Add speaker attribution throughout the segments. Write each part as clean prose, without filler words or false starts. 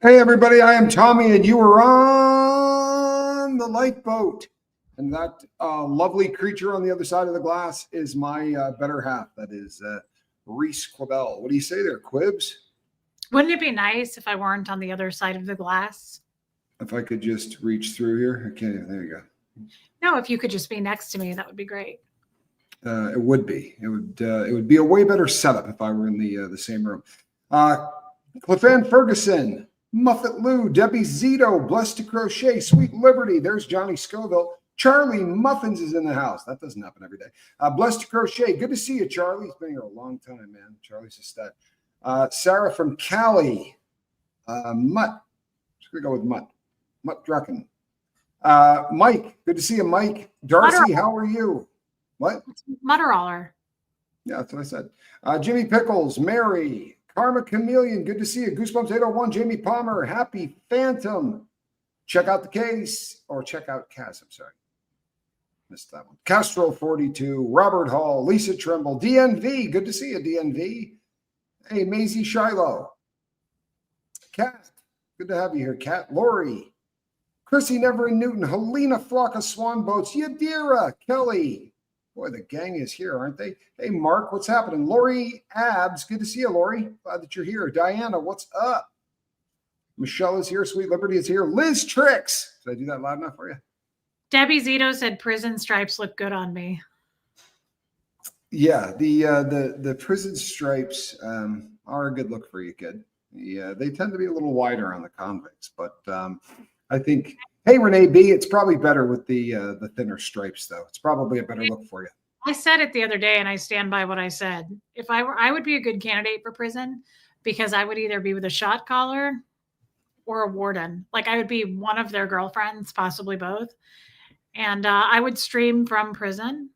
Speaker 1: Hey everybody, I am Tommy and you are on the lifeboat. And that lovely creature on the other side of the glass is my better half. That is Reese Quibell. What do you say there, Quibs?
Speaker 2: Wouldn't it be nice if I weren't on the other side of the glass?
Speaker 1: If I could just reach through here. Okay, there you go.
Speaker 2: No, if you could just be next to me, that would be great.
Speaker 1: It would be. It would be a way better setup if I were in the same room. Cliffan Ferguson, Muffet Lou, Debbie Zito, Blessed to Crochet, Sweet Liberty. There's Johnny Scoville. Charlie Muffins is in the house. That doesn't happen every day. Blessed to Crochet. Good to see you, Charlie. It's been here a long time, man. Charlie's a stud. Sarah from Cali. Mutt. Just going to go with Mutt. Mutt Drucken. Mike. Good to see you, Mike. Darcy, how are you? What?
Speaker 2: Mutteroller.
Speaker 1: Yeah, that's what I said. Jimmy Pickles, Mary, Karma Chameleon, good to see you. Goosebumps 801, Jamie Palmer, Happy Phantom. Check out the case, or check out Cass, I'm sorry. Missed that one. Castro 42, Robert Hall, Lisa Trimble, DNV, good to see you, DNV. Hey, Maisie Shiloh. Kat, good to have you here, Kat. Lori, Chrissy Never in Newton, Helena Flock of Swan Boats, Yadira, Kelly. Boy, the gang is here, aren't they? Hey, Mark, what's happening? Lori Abs, good to see you, Lori. Glad that you're here. Diana, what's up? Michelle is here. Sweet Liberty is here. Liz Tricks. Did I do that loud enough for you?
Speaker 2: Debbie Zito said prison stripes look good on me.
Speaker 1: Yeah, the prison stripes are a good look for you, kid. Yeah, they tend to be a little wider on the convicts, but I think. Hey, Renee B, it's probably better with the thinner stripes, though. It's probably a better look for you.
Speaker 2: I said it the other day, and I stand by what I said. If I would be a good candidate for prison because I would either be with a shot caller or a warden. Like I would be one of their girlfriends, possibly both. And I would stream from prison.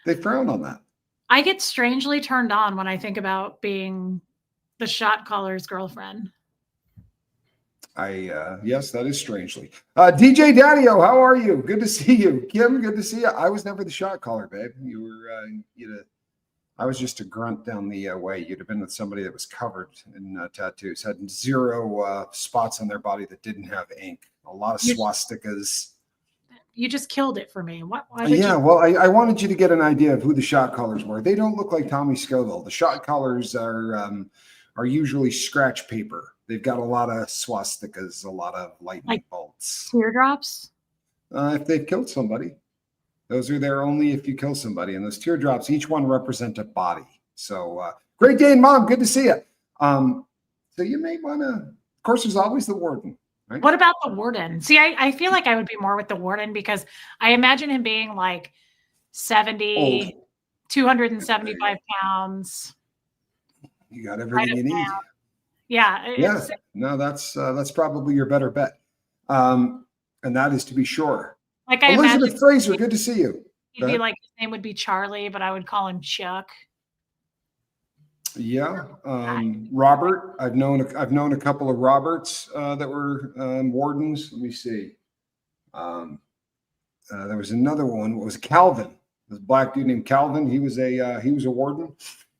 Speaker 1: They frown on that.
Speaker 2: I get strangely turned on when I think about being the shot caller's girlfriend.
Speaker 1: Yes, that is strangely. DJ Daddy-O, how are you? Good to see you. Kim, good to see you. I was never the shot caller, babe. You were, I was just a grunt down the way. You'd have been with somebody that was covered in tattoos, had zero spots on their body that didn't have ink, a lot of swastikas.
Speaker 2: You just killed it for me. Well,
Speaker 1: I wanted you to get an idea of who the shot callers were. They don't look like Tommy Scoville. The shot callers are usually scratch paper. They've got a lot of swastikas, a lot of lightning bolts.
Speaker 2: Teardrops?
Speaker 1: If they've killed somebody. Those are there only if you kill somebody. And those teardrops, each one represent a body. So great day, Mom. Good to see you. So you may want to, of course, there's always the warden. Right?
Speaker 2: What about the warden? See, I feel like I would be more with the warden because I imagine him being like 70, 275 pounds.
Speaker 1: You got everything you need.
Speaker 2: Yeah.
Speaker 1: No, that's probably your better bet. And that is to be sure.
Speaker 2: Like I
Speaker 1: Elizabeth Fraser, good to see you.
Speaker 2: He'd be like, his name would be Charlie, but I would call him Chuck.
Speaker 1: Yeah. Robert, I've known a couple of Roberts that were wardens. Let me see. There was another one. It was Calvin. This black dude named Calvin. He was a warden.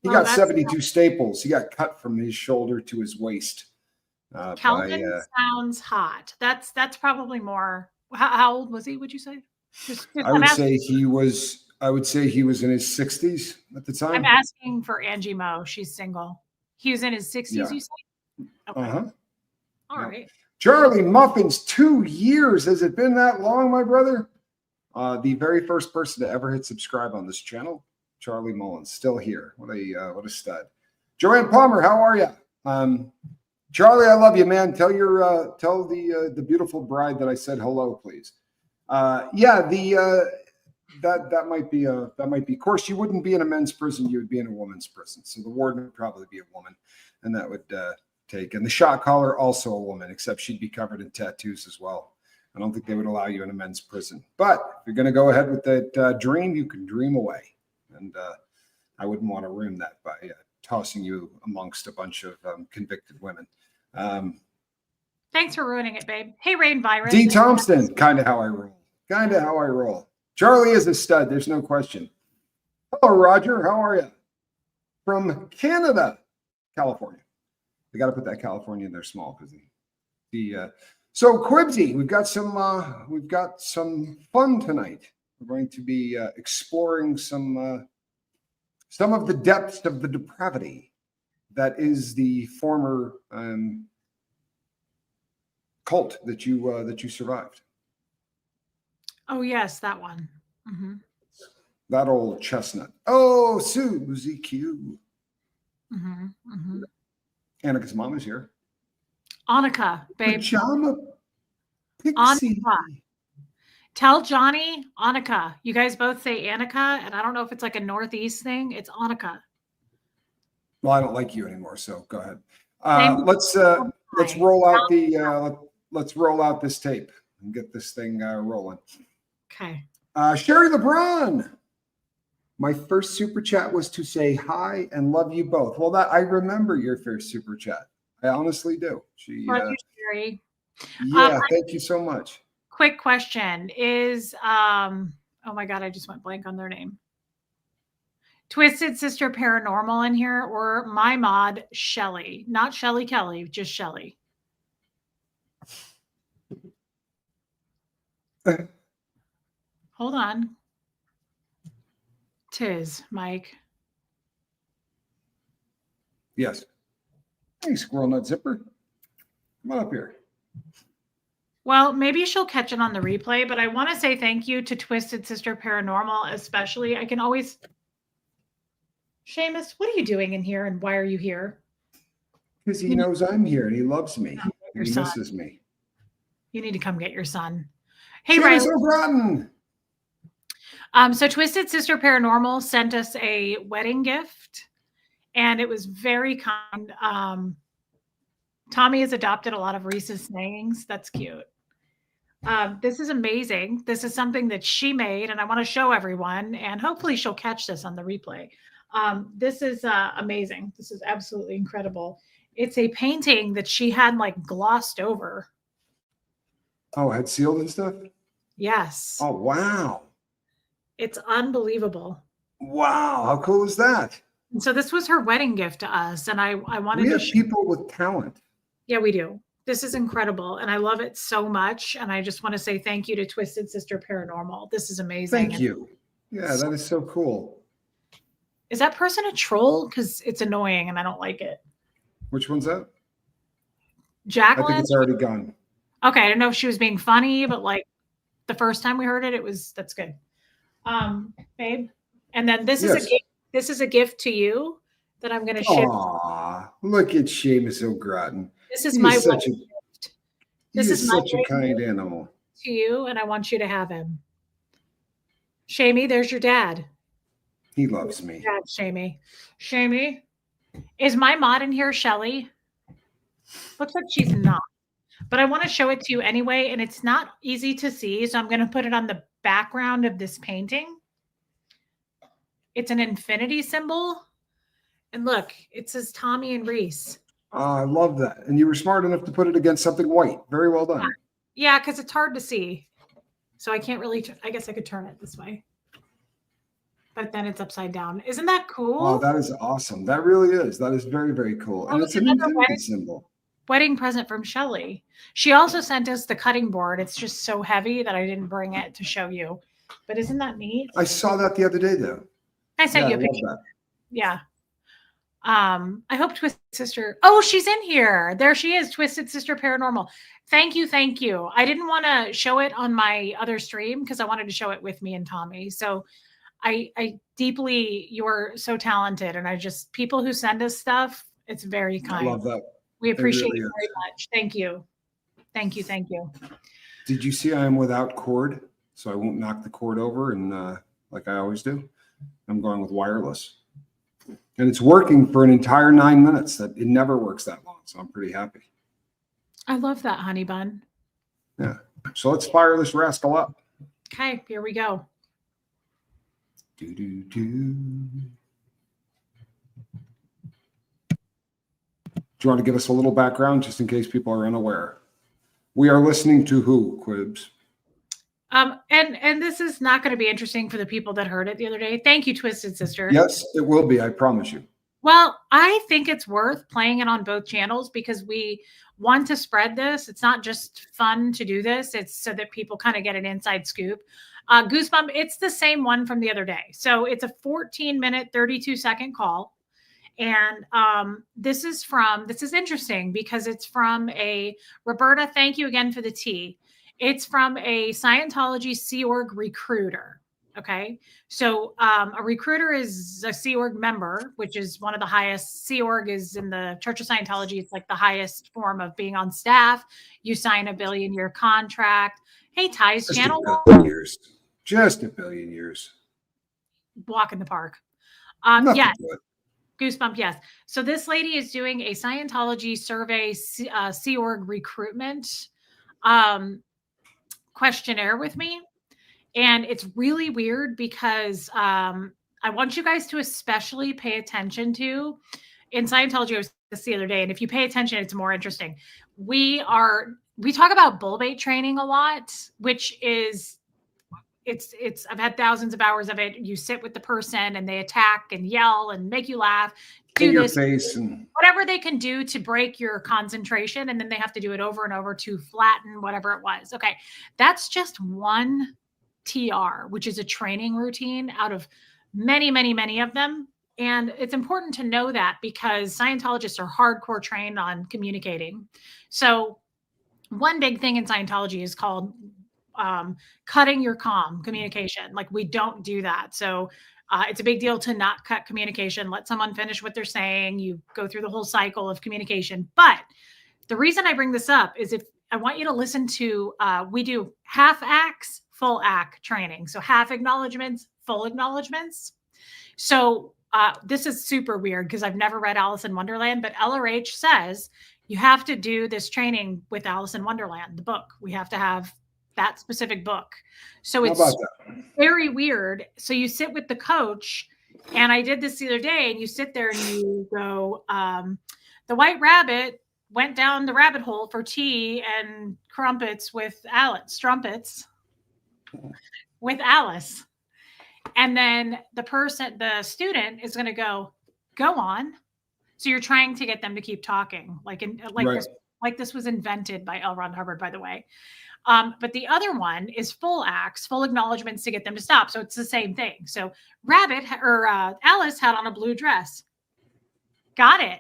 Speaker 1: He got 72 staples. He got cut from his shoulder to his waist.
Speaker 2: Calvin sounds hot. That's probably more. How old was he? Would you say?
Speaker 1: I would say he was in his 60s at the time.
Speaker 2: I'm asking for Angie Moe. She's single. He was in his 60s. Yeah. You say? Okay. All right.
Speaker 1: Charlie Muffins. 2 years. Has it been that long, my brother? The very first person to ever hit subscribe on this channel. Charlie Mullins, still here. What a stud. Joanne Palmer, how are you? Charlie, I love you, man. Tell the beautiful bride that I said hello, please. That might be. Of course, you wouldn't be in a men's prison. You would be in a woman's prison. So the warden would probably be a woman, and that would take. And the shot caller also a woman, except she'd be covered in tattoos as well. I don't think they would allow you in a men's prison. But if you're going to go ahead with that dream, you can dream away. And I wouldn't want to ruin that by tossing you amongst a bunch of convicted women.
Speaker 2: Thanks for ruining it, babe. Hey, Rain Virus.
Speaker 1: D. Thompson, kind of how I roll. Charlie is a stud. There's no question. Hello, Roger. How are you? From Canada, California. They got to put that California in there small because so Quibsy, we've got some fun tonight. We're going to be exploring some of the depths of the depravity that is the former cult that you survived.
Speaker 2: Oh yes, that one. Mm-hmm.
Speaker 1: That old chestnut. Oh, Susie Q.
Speaker 2: Mm-hmm. Mm-hmm.
Speaker 1: Annika's mom is here.
Speaker 2: Annika, babe.
Speaker 1: Pajama Pixie.
Speaker 2: Annika. Tell Johnny, Annika. You guys both say Annika, and I don't know if it's like a Northeast thing. It's Annika.
Speaker 1: Well, I don't like you anymore, so go ahead. Let's roll out this tape and get this thing rolling.
Speaker 2: Okay.
Speaker 1: Sherry LeBron. My first super chat was to say hi and love you both. Well, I remember your first super chat. I honestly do.
Speaker 2: Love you, Sherry.
Speaker 1: Yeah, thank you so much.
Speaker 2: Quick question is, oh my God, I just went blank on their name. Twisted Sister Paranormal in here, or my mod, Shelly. Not Shelly Kelly, just Shelly. Hold on. Tis, Mike.
Speaker 1: Yes. Hey, Squirrel Nut Zipper. Come on up here.
Speaker 2: Well, maybe she'll catch it on the replay, but I want to say thank you to Twisted Sister Paranormal, especially. I can always... Seamus, what are you doing in here, and why are you here?
Speaker 1: Because he knows I'm here, and he loves me, and he misses me.
Speaker 2: You need to come get your son. Hey,
Speaker 1: Riley.
Speaker 2: So Twisted Sister Paranormal sent us a wedding gift, and it was very kind. Tommy has adopted a lot of Reese's sayings. That's cute. This is amazing. This is something that she made, and I want to show everyone, and hopefully she'll catch this on the replay. This is amazing. This is absolutely incredible. It's a painting that she had like glossed over.
Speaker 1: Oh, had sealed and stuff?
Speaker 2: Yes.
Speaker 1: Oh, wow.
Speaker 2: It's unbelievable.
Speaker 1: Wow. How cool is that?
Speaker 2: And so this was her wedding gift to us. And I wanted
Speaker 1: to
Speaker 2: have
Speaker 1: people with talent.
Speaker 2: Yeah, we do. This is incredible. And I love it so much. And I just want to say thank you to Twisted Sister Paranormal. This is amazing.
Speaker 1: Thank you. Yeah, that is so cool.
Speaker 2: Is that person a troll? Because it's annoying and I don't like it.
Speaker 1: Which one's that?
Speaker 2: Jacqueline?
Speaker 1: I think it's already gone.
Speaker 2: Okay. I don't know if she was being funny, but like the first time we heard it, that's good. Babe. And then this is a gift to you that I'm going to ship.
Speaker 1: Aw, look at Seamus O'Groton.
Speaker 2: This is my gift.
Speaker 1: This is such a kind animal.
Speaker 2: To you, and I want you to have him. Shamey, there's your dad.
Speaker 1: He loves me.
Speaker 2: Dad, Shamey. Shamey. Is my mod in here, Shelly? Looks like she's not. But I want to show it to you anyway, and it's not easy to see, so I'm going to put it on the background of this painting. It's an infinity symbol. And look, it says Tommy and Reese.
Speaker 1: I love that. And you were smart enough to put it against something white. Very well done.
Speaker 2: Yeah, because it's hard to see. So I can't really, I guess I could turn it this way. But then it's upside down. Isn't that cool?
Speaker 1: Oh, that is awesome. That really is. That is very, very cool. And it's an infinity symbol.
Speaker 2: Wedding present from Shelly. She also sent us the cutting board. It's just so heavy that I didn't bring it to show you. But isn't that neat?
Speaker 1: I saw that the other day, though.
Speaker 2: I sent you a picture. Yeah. I hope Twisted Sister. Oh, she's in here. There she is, Twisted Sister Paranormal. Thank you. Thank you. I didn't want to show it on my other stream because I wanted to show it with me and Tommy. So I deeply, you're so talented. And people who send us stuff, it's very kind.
Speaker 1: I love that.
Speaker 2: We appreciate it very much. Thank you. Thank you. Thank you.
Speaker 1: Did you see I am without cord? So I won't knock the cord over and like I always do. I'm going with wireless. And it's working for an entire 9 minutes. It never works that long. So I'm pretty happy.
Speaker 2: I love that, honey bun.
Speaker 1: Yeah. So let's fire this rascal up.
Speaker 2: Okay, here we go.
Speaker 1: Do, do, do. Do you want to give us a little background just in case people are unaware? We are listening to who, Quibs?
Speaker 2: And this is not going to be interesting for the people that heard it the other day. Thank you, Twisted Sister.
Speaker 1: Yes, it will be. I promise you.
Speaker 2: Well, I think it's worth playing it on both channels because we want to spread this. It's not just fun to do this, it's so that people kind of get an inside scoop. Goosebump, it's the same one from the other day. So it's a 14-minute, 32-second call. And this is interesting because it's from a Roberta. Thank you again for the tea. It's from a Scientology Sea Org recruiter. Okay. So a recruiter is a Sea Org member, which is one of the highest. Sea Org is in the Church of Scientology. It's like the highest form of being on staff. You sign a 1 billion-year contract. Hey, Ty's
Speaker 1: Just
Speaker 2: channel.
Speaker 1: a billion years. Just a billion years.
Speaker 2: Walk in the park.
Speaker 1: Nothing
Speaker 2: Yeah.
Speaker 1: to it.
Speaker 2: Goosebump, yes. So this lady is doing a Scientology survey, Sea Org recruitment questionnaire with me. And it's really weird because I want you guys to especially pay attention to, in Scientology, I was this the other day, and if you pay attention, it's more interesting. We talk about bull bait training a lot, which is I've had thousands of hours of it. You sit with the person and they attack and yell and make you laugh, do
Speaker 1: Your
Speaker 2: this,
Speaker 1: face and
Speaker 2: whatever they can do to break your concentration. And then they have to do it over and over to flatten whatever it was. Okay. That's just one TR, which is a training routine out of many, many, many of them. And it's important to know that because Scientologists are hardcore trained on communicating. So one big thing in Scientology is called cutting your communication. Like we don't do that. So it's a big deal to not cut communication. Let someone finish what they're saying. You go through the whole cycle of communication. But the reason I bring this up is if I want you to listen to, we do half acts, full act training. So half acknowledgments, full acknowledgments. So this is super weird because I've never read Alice in Wonderland, but LRH says you have to do this training with Alice in Wonderland, the book. We have to have that specific book. So it's very weird. So you sit with the coach, and I did this the other day, and you sit there and you go, the white rabbit went down the rabbit hole for tea and strumpets with Alice. And then the student is going to go on. So you're trying to get them to keep talking, this was invented by L. Ron Hubbard, by the way. But the other one is full acts, full acknowledgments to get them to stop. So it's the same thing. So Alice had on a blue dress. Got it.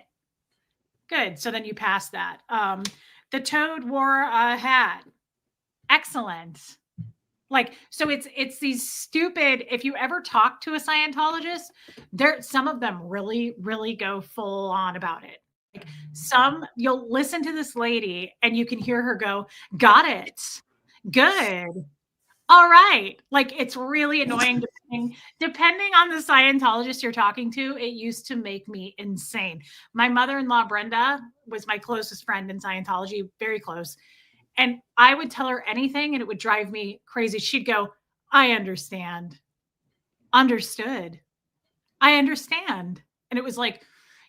Speaker 2: Good. So then you pass that. The toad wore a hat. Excellent. So it's these stupid, if you ever talk to a Scientologist, some of them really, really go full on about it. You'll listen to this lady and you can hear her go, got it. Good. All right. It's really annoying depending on the Scientologist you're talking to. It used to make me insane. My mother-in-law, Brenda, was my closest friend in Scientology, very close. And I would tell her anything and it would drive me crazy. She'd go, I understand. Understood. I understand. And it was like,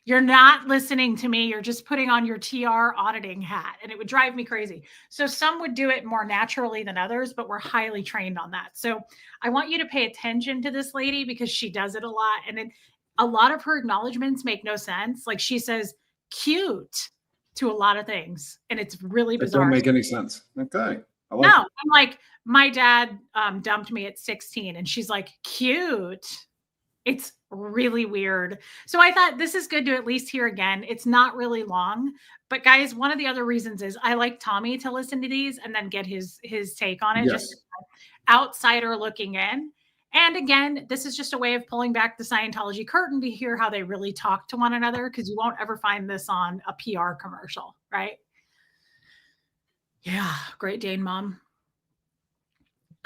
Speaker 2: you're not listening to me. You're just putting on your TR auditing hat. And it would drive me crazy. So some would do it more naturally than others, but we're highly trained on that. So I want you to pay attention to this lady because she does it a lot. And a lot of her acknowledgments make no sense. She says cute to a lot of things. And it's really bizarre.
Speaker 1: It don't make any sense. Okay.
Speaker 2: I'm like, my dad dumped me at 16 and she's like, cute. It's really weird. So I thought this is good to at least hear again. It's not really long, but guys, one of the other reasons is I like Tommy to listen to these and then get his take on it.
Speaker 1: Yes.
Speaker 2: Just outsider looking in. And again, this is just a way of pulling back the Scientology curtain to hear how they really talk to one another, because you won't ever find this on a PR commercial, right? Yeah, Great Dane Mom.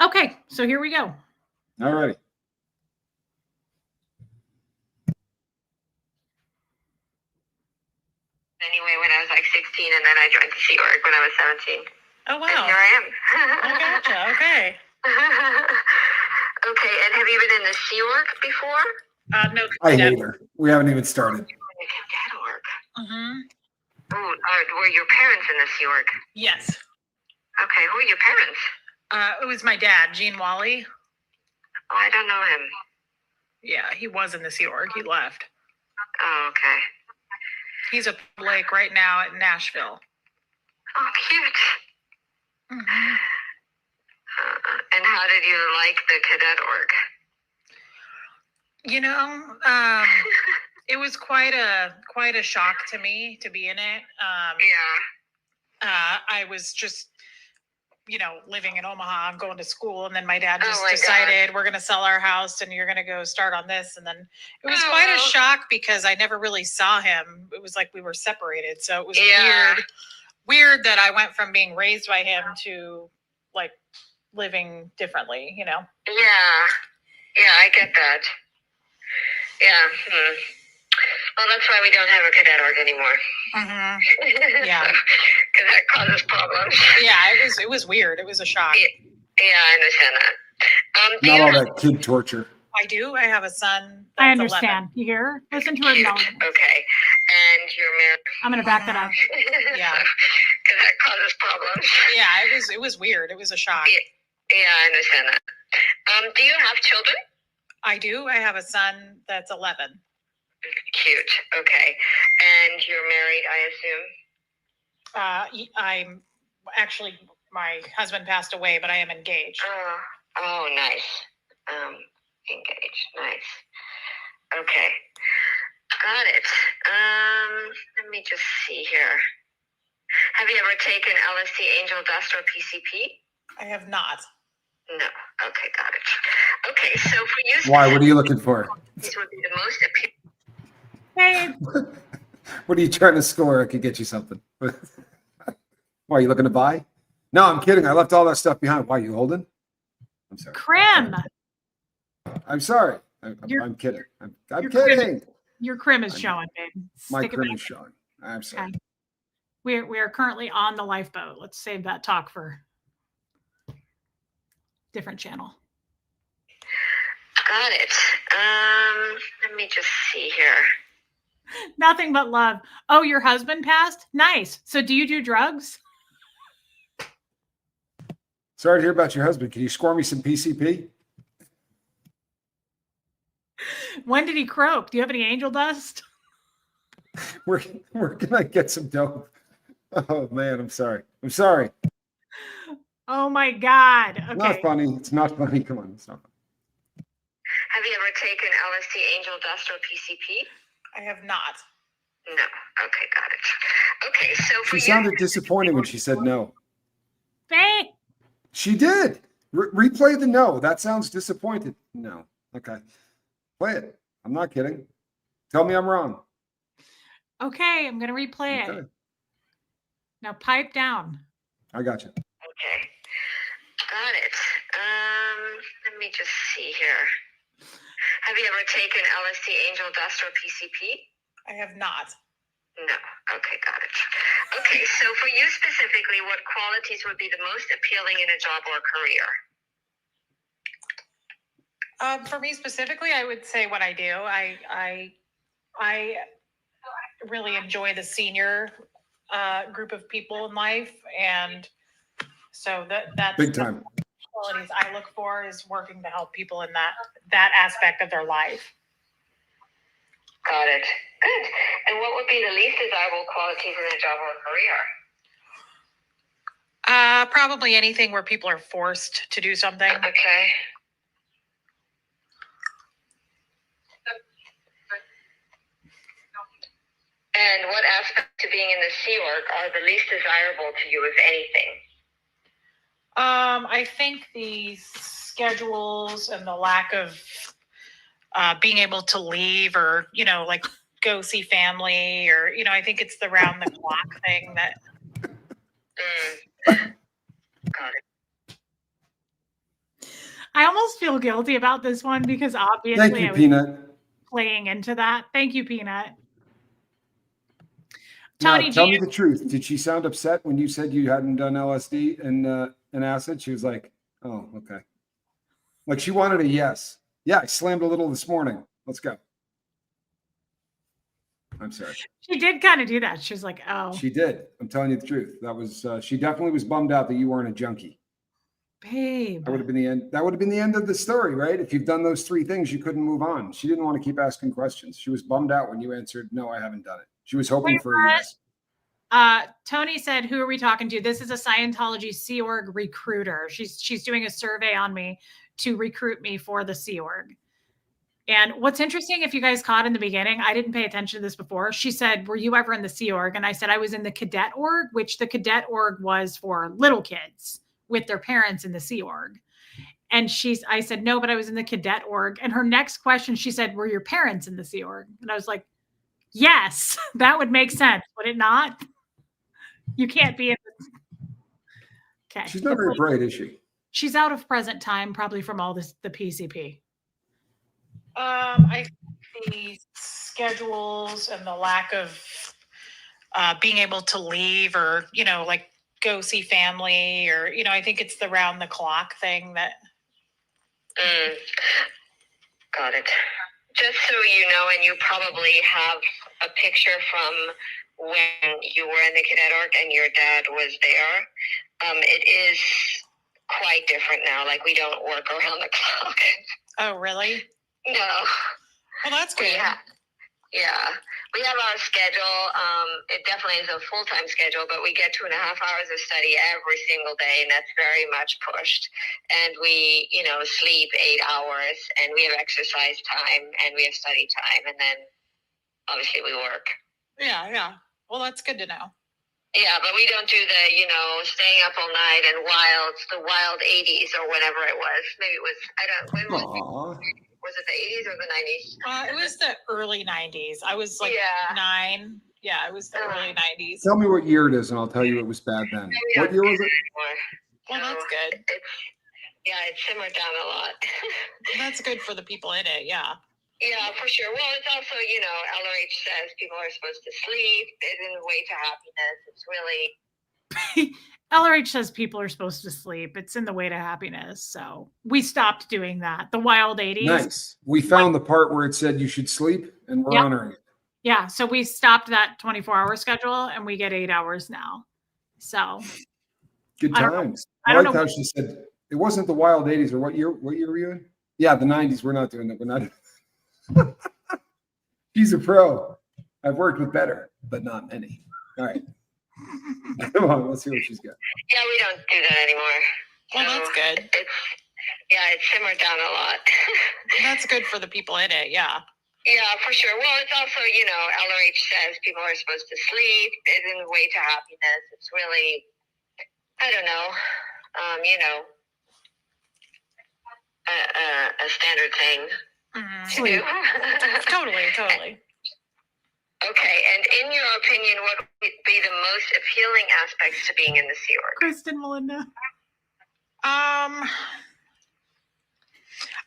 Speaker 2: Okay, so here we go.
Speaker 1: All righty.
Speaker 3: Anyway, when I was 16, and then I joined the Sea Org when I was 17.
Speaker 2: Oh, wow.
Speaker 3: And here I am.
Speaker 2: Oh, gotcha. Okay.
Speaker 3: Okay, and have you been in the Sea Org before?
Speaker 2: No.
Speaker 1: I hate her. We haven't even started.
Speaker 3: That org.
Speaker 2: Mm-hmm.
Speaker 3: Oh, were your parents in the Sea Org?
Speaker 2: Yes.
Speaker 3: Okay, who are your parents?
Speaker 2: It was my dad, Gene Wally.
Speaker 3: Oh, I don't know him.
Speaker 2: Yeah, he was in the Sea Org. He left.
Speaker 3: Oh, okay.
Speaker 2: He's a public right now at Nashville.
Speaker 3: Oh, cute.
Speaker 2: Mm-hmm.
Speaker 3: And how did you like the cadet org?
Speaker 2: You know, it was quite a shock to me to be in it. I was just, living in Omaha and going to school, and then my dad just decided we're going to sell our house and you're going to go start on this. And then it was quite a shock because I never really saw him. It was like we were separated. So it was weird that I went from being raised by him to like living differently,
Speaker 3: Yeah, I get that. Yeah. Well, that's why we don't have a cadet org anymore.
Speaker 2: Mm-hmm. Yeah.
Speaker 3: Because that causes problems.
Speaker 2: Yeah, it was weird. It was a shock.
Speaker 3: Yeah, I understand that.
Speaker 1: Not all that kid torture.
Speaker 2: I do. I have a son.
Speaker 4: I understand.
Speaker 2: 11.
Speaker 4: You hear? Listen to her acknowledgement.
Speaker 3: Okay. And you're married.
Speaker 4: I'm going to back that up.
Speaker 2: Yeah.
Speaker 3: Because that causes problems.
Speaker 2: Yeah, it was weird. It was a shock.
Speaker 3: Yeah, I understand that. Do you have children?
Speaker 2: I do. I have a son that's 11.
Speaker 3: Cute. Okay. And you're married, I assume?
Speaker 2: I'm actually, my husband passed away, but I am engaged.
Speaker 3: Oh, nice. Engaged. Nice. Okay. Got it. Let me just see here. Have you ever taken LSD, angel dust, or PCP?
Speaker 2: I have not.
Speaker 3: No. Okay, got it. Okay, so for you...
Speaker 1: Why? What are you looking for?
Speaker 3: These would be the most appealing.
Speaker 4: Hey,
Speaker 1: What are you trying to score? I could get you something. Why, are you looking to buy? No, I'm kidding. I left all that stuff behind. Why, you holding? I'm sorry.
Speaker 4: Crim.
Speaker 1: I'm sorry. I'm kidding. I'm kidding.
Speaker 4: Your crim is showing, babe.
Speaker 1: My
Speaker 4: Stick it
Speaker 1: crim
Speaker 4: back.
Speaker 1: is showing. I'm sorry.
Speaker 4: Okay. We are currently on the lifeboat. Let's save that talk for different channel.
Speaker 3: Got it. Let me just see here.
Speaker 4: Nothing but love. Oh, your husband passed? Nice. So do you do drugs?
Speaker 1: Sorry to hear about your husband. Can you score me some PCP?
Speaker 4: When did he croak? Do you have any angel dust?
Speaker 1: Where can I get some dope? Oh man, I'm sorry. I'm sorry.
Speaker 4: Oh my God. Okay.
Speaker 1: Not funny. It's not funny. Come on, it's not funny.
Speaker 3: Have you ever taken LSD, angel dust, or PCP?
Speaker 2: I have not.
Speaker 3: No. Okay, got it. Okay, so for
Speaker 1: She sounded disappointed when she said no.
Speaker 4: Babe.
Speaker 1: She did. Replay the no. That sounds disappointed. No. Okay. Play it. I'm not kidding. Tell me I'm wrong.
Speaker 4: Okay, I'm going to replay
Speaker 1: Okay.
Speaker 4: it. Now pipe down.
Speaker 3: Okay.
Speaker 1: I got you.
Speaker 3: Got it. Let me just see here. Have you ever taken LSD, angel dust, or PCP?
Speaker 2: I have not.
Speaker 3: No. Okay, got it. Okay, so for you specifically, what qualities would be the most appealing in a job or career?
Speaker 2: For me specifically, I would say what I do. I really enjoy the senior group of people in life, and so that's
Speaker 1: Big time.
Speaker 2: the qualities I look for is working to help people in that aspect of their life.
Speaker 3: Got it. Good. And what would be the least desirable qualities in a job or career?
Speaker 2: Probably anything where people are forced to do something.
Speaker 3: Okay. And what aspects to being in the Sea Org are the least desirable to you, if anything?
Speaker 2: I think the schedules and the lack of being able to leave or, like go see family or, I think it's the round the clock thing that.
Speaker 3: Got it.
Speaker 4: I almost feel guilty about this one because obviously
Speaker 1: Thank you,
Speaker 4: I was
Speaker 1: Peanut.
Speaker 4: playing into that. Thank you, Peanut.
Speaker 1: Now,
Speaker 4: Tony,
Speaker 1: tell me the truth. Did she sound upset when you said you hadn't done LSD and acid? She was like, oh, okay. Like she wanted a yes. Yeah, I slammed a little this morning. Let's go. I'm sorry.
Speaker 4: She did kind of do that. She was like, oh.
Speaker 1: She did. I'm telling you the truth. That was, she definitely was bummed out that you weren't a junkie.
Speaker 2: Babe.
Speaker 1: That would have been the end. That would have been the end of the story, right? If you've done those 3 things, you couldn't move on. She didn't want to keep asking questions. She was bummed out when you answered, no, I haven't done it. She was hoping for a yes.
Speaker 2: Tony said, who are we talking to? This is a Scientology Sea Org recruiter. She's doing a survey on me to recruit me for the Sea Org. And what's interesting, if you guys caught in the beginning, I didn't pay attention to this before. She said, were you ever in the Sea Org? And I said, I was in the Cadet Org, which the Cadet Org was for little kids with their parents in the Sea Org. And I said, no, but I was in the Cadet Org. And her next question, she said, were your parents in the Sea Org? And I was like, yes, that would make sense. Would it not? You can't be in the... Okay.
Speaker 1: She's not very bright, is she?
Speaker 2: She's out of present time, probably from all this, the PCP.
Speaker 4: I think the schedules and the lack of being able to leave or, like go see family or, I think it's the round the clock thing that.
Speaker 3: Got it. Just so you know, and you probably have a picture from when you were in the Cadet Org and your dad was there. It is quite different now. Like, we don't work around the clock.
Speaker 4: Oh, really?
Speaker 3: No.
Speaker 4: Well, that's good.
Speaker 3: Yeah. We have our schedule. It definitely is a full-time schedule, but we get 2.5 hours of study every single day, and that's very much pushed. And we, sleep 8 hours, and we have exercise time, and we have study time, and then obviously we work.
Speaker 4: Yeah. Well, that's good to know.
Speaker 3: Yeah, but we don't do the, staying up all night and the wild 80s or whatever it was. Maybe it was, was it the 80s or the 90s?
Speaker 4: It was the early 90s. I was like 9. Yeah, it was the early 90s.
Speaker 1: Tell me what year it is, and I'll tell you it was bad then. What year was it?
Speaker 4: Well, that's good.
Speaker 3: It simmered down a lot.
Speaker 4: That's good for the people in it, yeah.
Speaker 3: Yeah, for sure. Well, it's also, LRH says people are supposed to sleep. It's in the way to happiness. It's really...
Speaker 2: LRH says people are supposed to sleep. It's in the way to happiness. So we stopped doing that. The wild 80s.
Speaker 1: Nice. We found the part where it said you should sleep, and we're honoring it.
Speaker 2: Yeah. So we stopped that 24-hour schedule, and we get 8 hours now. So
Speaker 1: good times.
Speaker 2: I don't know
Speaker 1: how she said it wasn't the wild 80s, or what year were you in? Yeah, the 90s. We're not doing that. We're not. She's a pro. I've worked with better, but not many. All right. Come on, let's see what she's got.
Speaker 3: Yeah, we don't do that anymore.
Speaker 4: Well, that's good.
Speaker 3: It simmered down a lot.
Speaker 4: That's good for the people in it, yeah.
Speaker 3: Yeah, for sure. Well, it's also, LRH says people are supposed to sleep. It's in the way to happiness. It's really, I don't know, a standard thing.
Speaker 4: Mm-hmm. Totally.
Speaker 3: Okay, and in your opinion, what would be the most appealing aspects to being in the Sea Org?
Speaker 2: Kristen, Melinda.
Speaker 4: I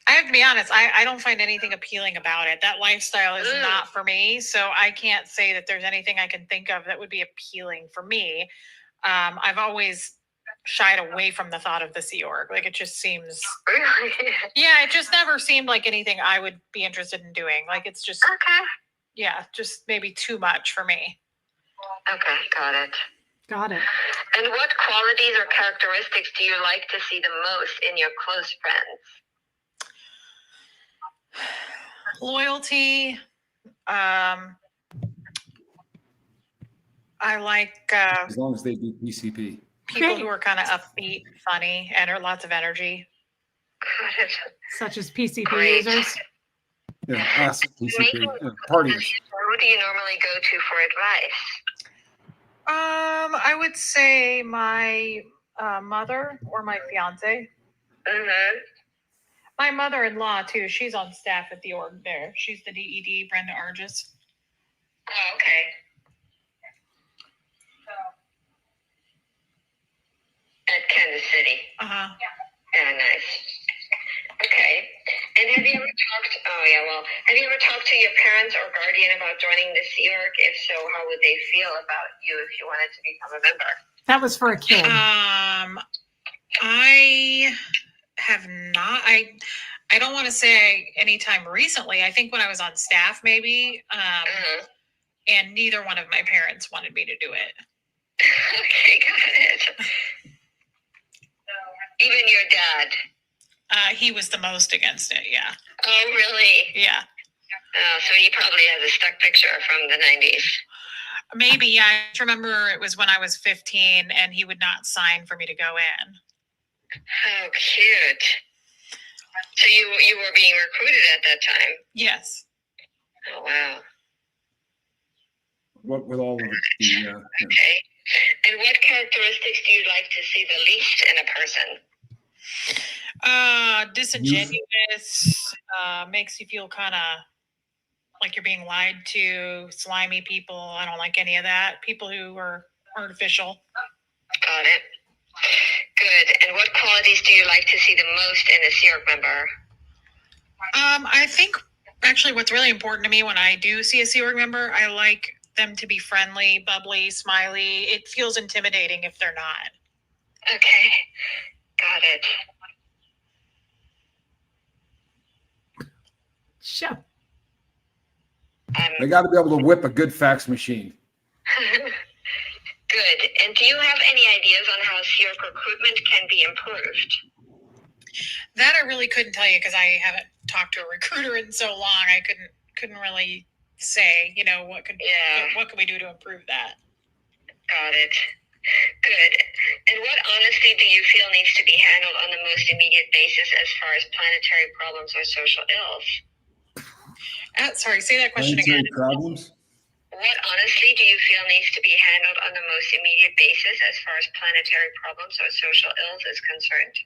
Speaker 4: have to be honest, I don't find anything appealing about it. That lifestyle is not for me, so I can't say that there's anything I can think of that would be appealing for me. I've always shied away from the thought of the Sea Org. Like, it just seems...
Speaker 3: Really?
Speaker 4: Yeah, it just never seemed like anything I would be interested in doing. Like, it's just...
Speaker 3: Okay.
Speaker 4: Yeah, just maybe too much for me.
Speaker 3: Okay, got it. And what qualities or characteristics do you like to see the most in your close friends?
Speaker 4: Loyalty. I like...
Speaker 1: as long as they do PCP.
Speaker 4: People who are kind of upbeat, funny, and are lots of energy.
Speaker 3: Got it.
Speaker 2: Such as PCP users.
Speaker 1: Yeah, us PCP parties.
Speaker 3: Who do you normally go to for advice?
Speaker 4: I would say my mother or my fiance.
Speaker 3: Mm-hmm.
Speaker 4: My mother-in-law too. She's on staff at the org there. She's the DED, Brenda Argis.
Speaker 3: Oh, okay. At Kansas City.
Speaker 4: Uh-huh.
Speaker 3: Yeah, nice. Okay. And have you ever talked to your parents or guardian about joining the Sea Org? If so, how would they feel about you if you wanted to become a member?
Speaker 2: That was for a kid.
Speaker 4: I have not. I don't want to say anytime recently. I think when I was on staff, maybe. And neither one of my parents wanted me to do it.
Speaker 3: Okay, got it. Even your dad?
Speaker 4: He was the most against it. Yeah.
Speaker 3: Oh, really?
Speaker 4: Yeah.
Speaker 3: Oh, so he probably has a stuck picture from the 90s.
Speaker 4: Maybe. Yeah. I just remember it was when I was 15 and he would not sign for me to go in.
Speaker 3: How cute. So you were being recruited at that time?
Speaker 4: Yes.
Speaker 3: Oh, wow.
Speaker 1: What with all of the yeah.
Speaker 3: Okay. And what characteristics do you like to see the least in a person?
Speaker 4: Disingenuous, makes you feel kind of like you're being lied to, slimy people. I don't like any of that. People who are artificial.
Speaker 3: Got it. Good. And what qualities do you like to see the most in a Sea Org member?
Speaker 4: I think actually what's really important to me when I do see a Sea Org member, I like them to be friendly, bubbly, smiley. It feels intimidating if they're not.
Speaker 3: Okay. Got it.
Speaker 2: Sure.
Speaker 1: They got to be able to whip a good fax machine.
Speaker 3: Good. And do you have any ideas on how Sea Org recruitment can be improved?
Speaker 4: That I really couldn't tell you because I haven't talked to a recruiter in so long. I couldn't really say, what could we do to improve that?
Speaker 3: Got it. Good. And what honesty do you feel needs to be handled on the most immediate basis as far as planetary problems or social ills?
Speaker 4: Sorry, say that question again.
Speaker 1: Problems?
Speaker 3: What honestly do you feel needs to be handled on the most immediate basis as far as planetary problems or social ills is concerned?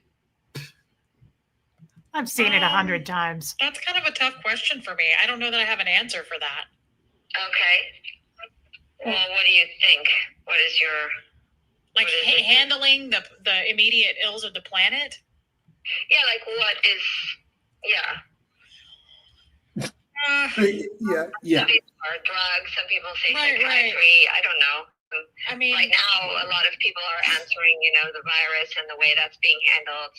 Speaker 2: I've seen it 100 times.
Speaker 4: That's kind of a tough question for me. I don't know that I have an answer for that.
Speaker 3: Okay. Well, what do you think? What is your...
Speaker 4: handling the immediate ills of the planet?
Speaker 3: Yeah, like what is... Yeah.
Speaker 1: Yeah.
Speaker 3: Some people are drugs. Some people say
Speaker 4: Right.
Speaker 3: psychiatry. I don't know.
Speaker 4: I mean,
Speaker 3: right now, a lot of people are answering, the virus and the way that's being handled.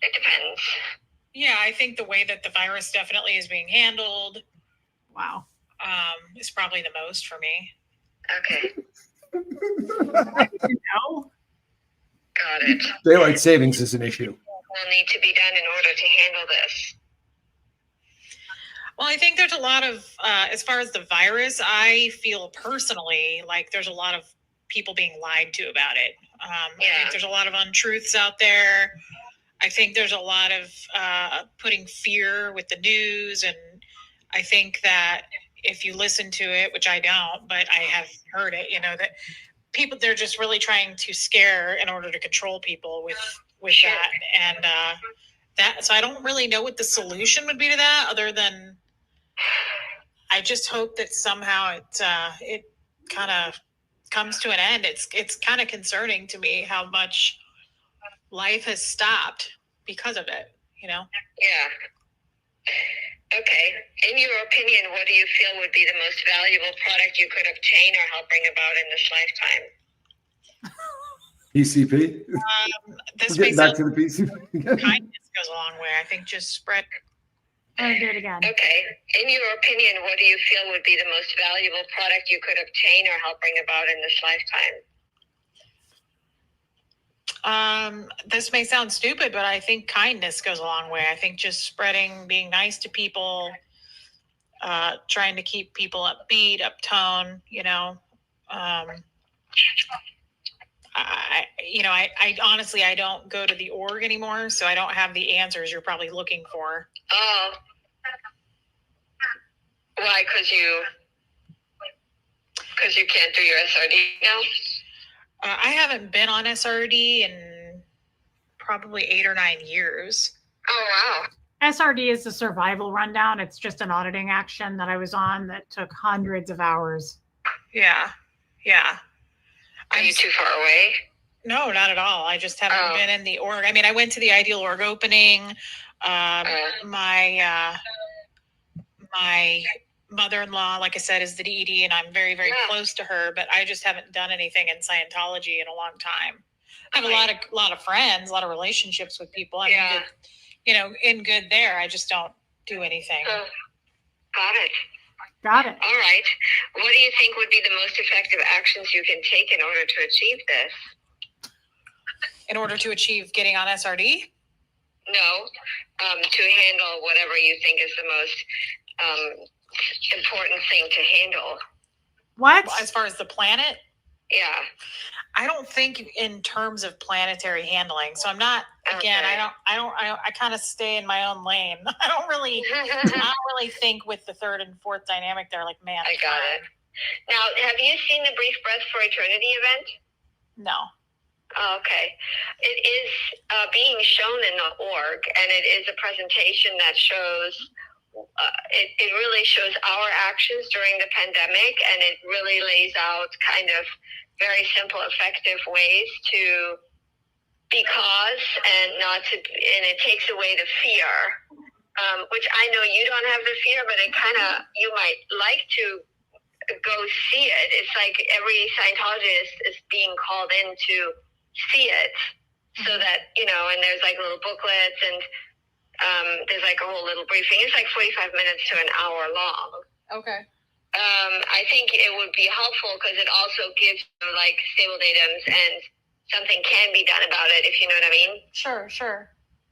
Speaker 3: It depends.
Speaker 4: Yeah, I think the way that the virus definitely is being handled,
Speaker 2: Wow.
Speaker 4: is probably the most for me.
Speaker 3: Okay.
Speaker 2: No.
Speaker 3: Got it.
Speaker 1: Daylight savings is an issue.
Speaker 3: Will need to be done in order to handle this.
Speaker 4: Well, I think there's a lot of, as far as the virus, I feel personally like there's a lot of people being lied to about it. I think there's a lot of untruths out there. I think there's a lot of putting fear with the news. And I think that if you listen to it, which I don't, but I have heard it, that people, they're just really trying to scare in order to control people with that. And so I don't really know what the solution would be to that other than I just hope that somehow it kind of comes to an end. It's kind of concerning to me how much life has stopped because of it,
Speaker 3: Yeah. Okay. In your opinion, what do you feel would be the most valuable product you could obtain or help bring about in this lifetime?
Speaker 1: PCP?
Speaker 4: This
Speaker 1: Getting back to the PCP.
Speaker 4: kindness goes a long way. I think just spread.
Speaker 2: I'm gonna do it again.
Speaker 3: Okay. In your opinion, what do you feel would be the most valuable product you could obtain or help bring about in this lifetime?
Speaker 4: This may sound stupid, but I think kindness goes a long way. I think just spreading, being nice to people, trying to keep people upbeat, uptone, I honestly, I don't go to the org anymore, so I don't have the answers you're probably looking for.
Speaker 3: Oh. Why? Because you can't do your SRD now?
Speaker 4: I haven't been on SRD in probably 8 or 9 years.
Speaker 3: Oh, wow.
Speaker 2: SRD is the survival rundown. It's just an auditing action that I was on that took hundreds of hours.
Speaker 4: Yeah.
Speaker 3: Are you too far away?
Speaker 4: No, not at all. I just haven't been in the org. I mean, I went to the Ideal Org opening. My mother-in-law, like I said, is the DED, and I'm very, very close to her, but I just haven't done anything in Scientology in a long time. I have a lot of friends, a lot of relationships with people. I'm in good there. I just don't do anything.
Speaker 3: Got it. All right. What do you think would be the most effective actions you can take in order to achieve this?
Speaker 4: In order to achieve getting on SRD?
Speaker 3: No, to handle whatever you think is the most important thing to handle.
Speaker 2: What?
Speaker 4: As far as the planet?
Speaker 3: Yeah.
Speaker 4: I don't think in terms of planetary handling. So I'm not, again,
Speaker 3: Okay.
Speaker 4: I kind of stay in my own lane. I don't really think with the third and fourth dynamic there, like, man.
Speaker 3: I got it. Now, have you seen the Brief Breath for Eternity event?
Speaker 4: No.
Speaker 3: Oh, okay. It is being shown in the org, and it is a presentation that shows, it really shows our actions during the pandemic, and it really lays out kind of very simple, effective ways to be cause and not to, and it takes away the fear, which I know you don't have the fear, but it kind of, you might like to go see it. It's like every Scientologist is being called in to see it, so that, you know, and there's like little booklets, and there's like a whole little briefing. It's like 45 minutes to an hour long.
Speaker 4: Okay.
Speaker 3: I think it would be helpful because it also gives you like stable datums and something can be done about it, if you know what I mean.
Speaker 4: Sure.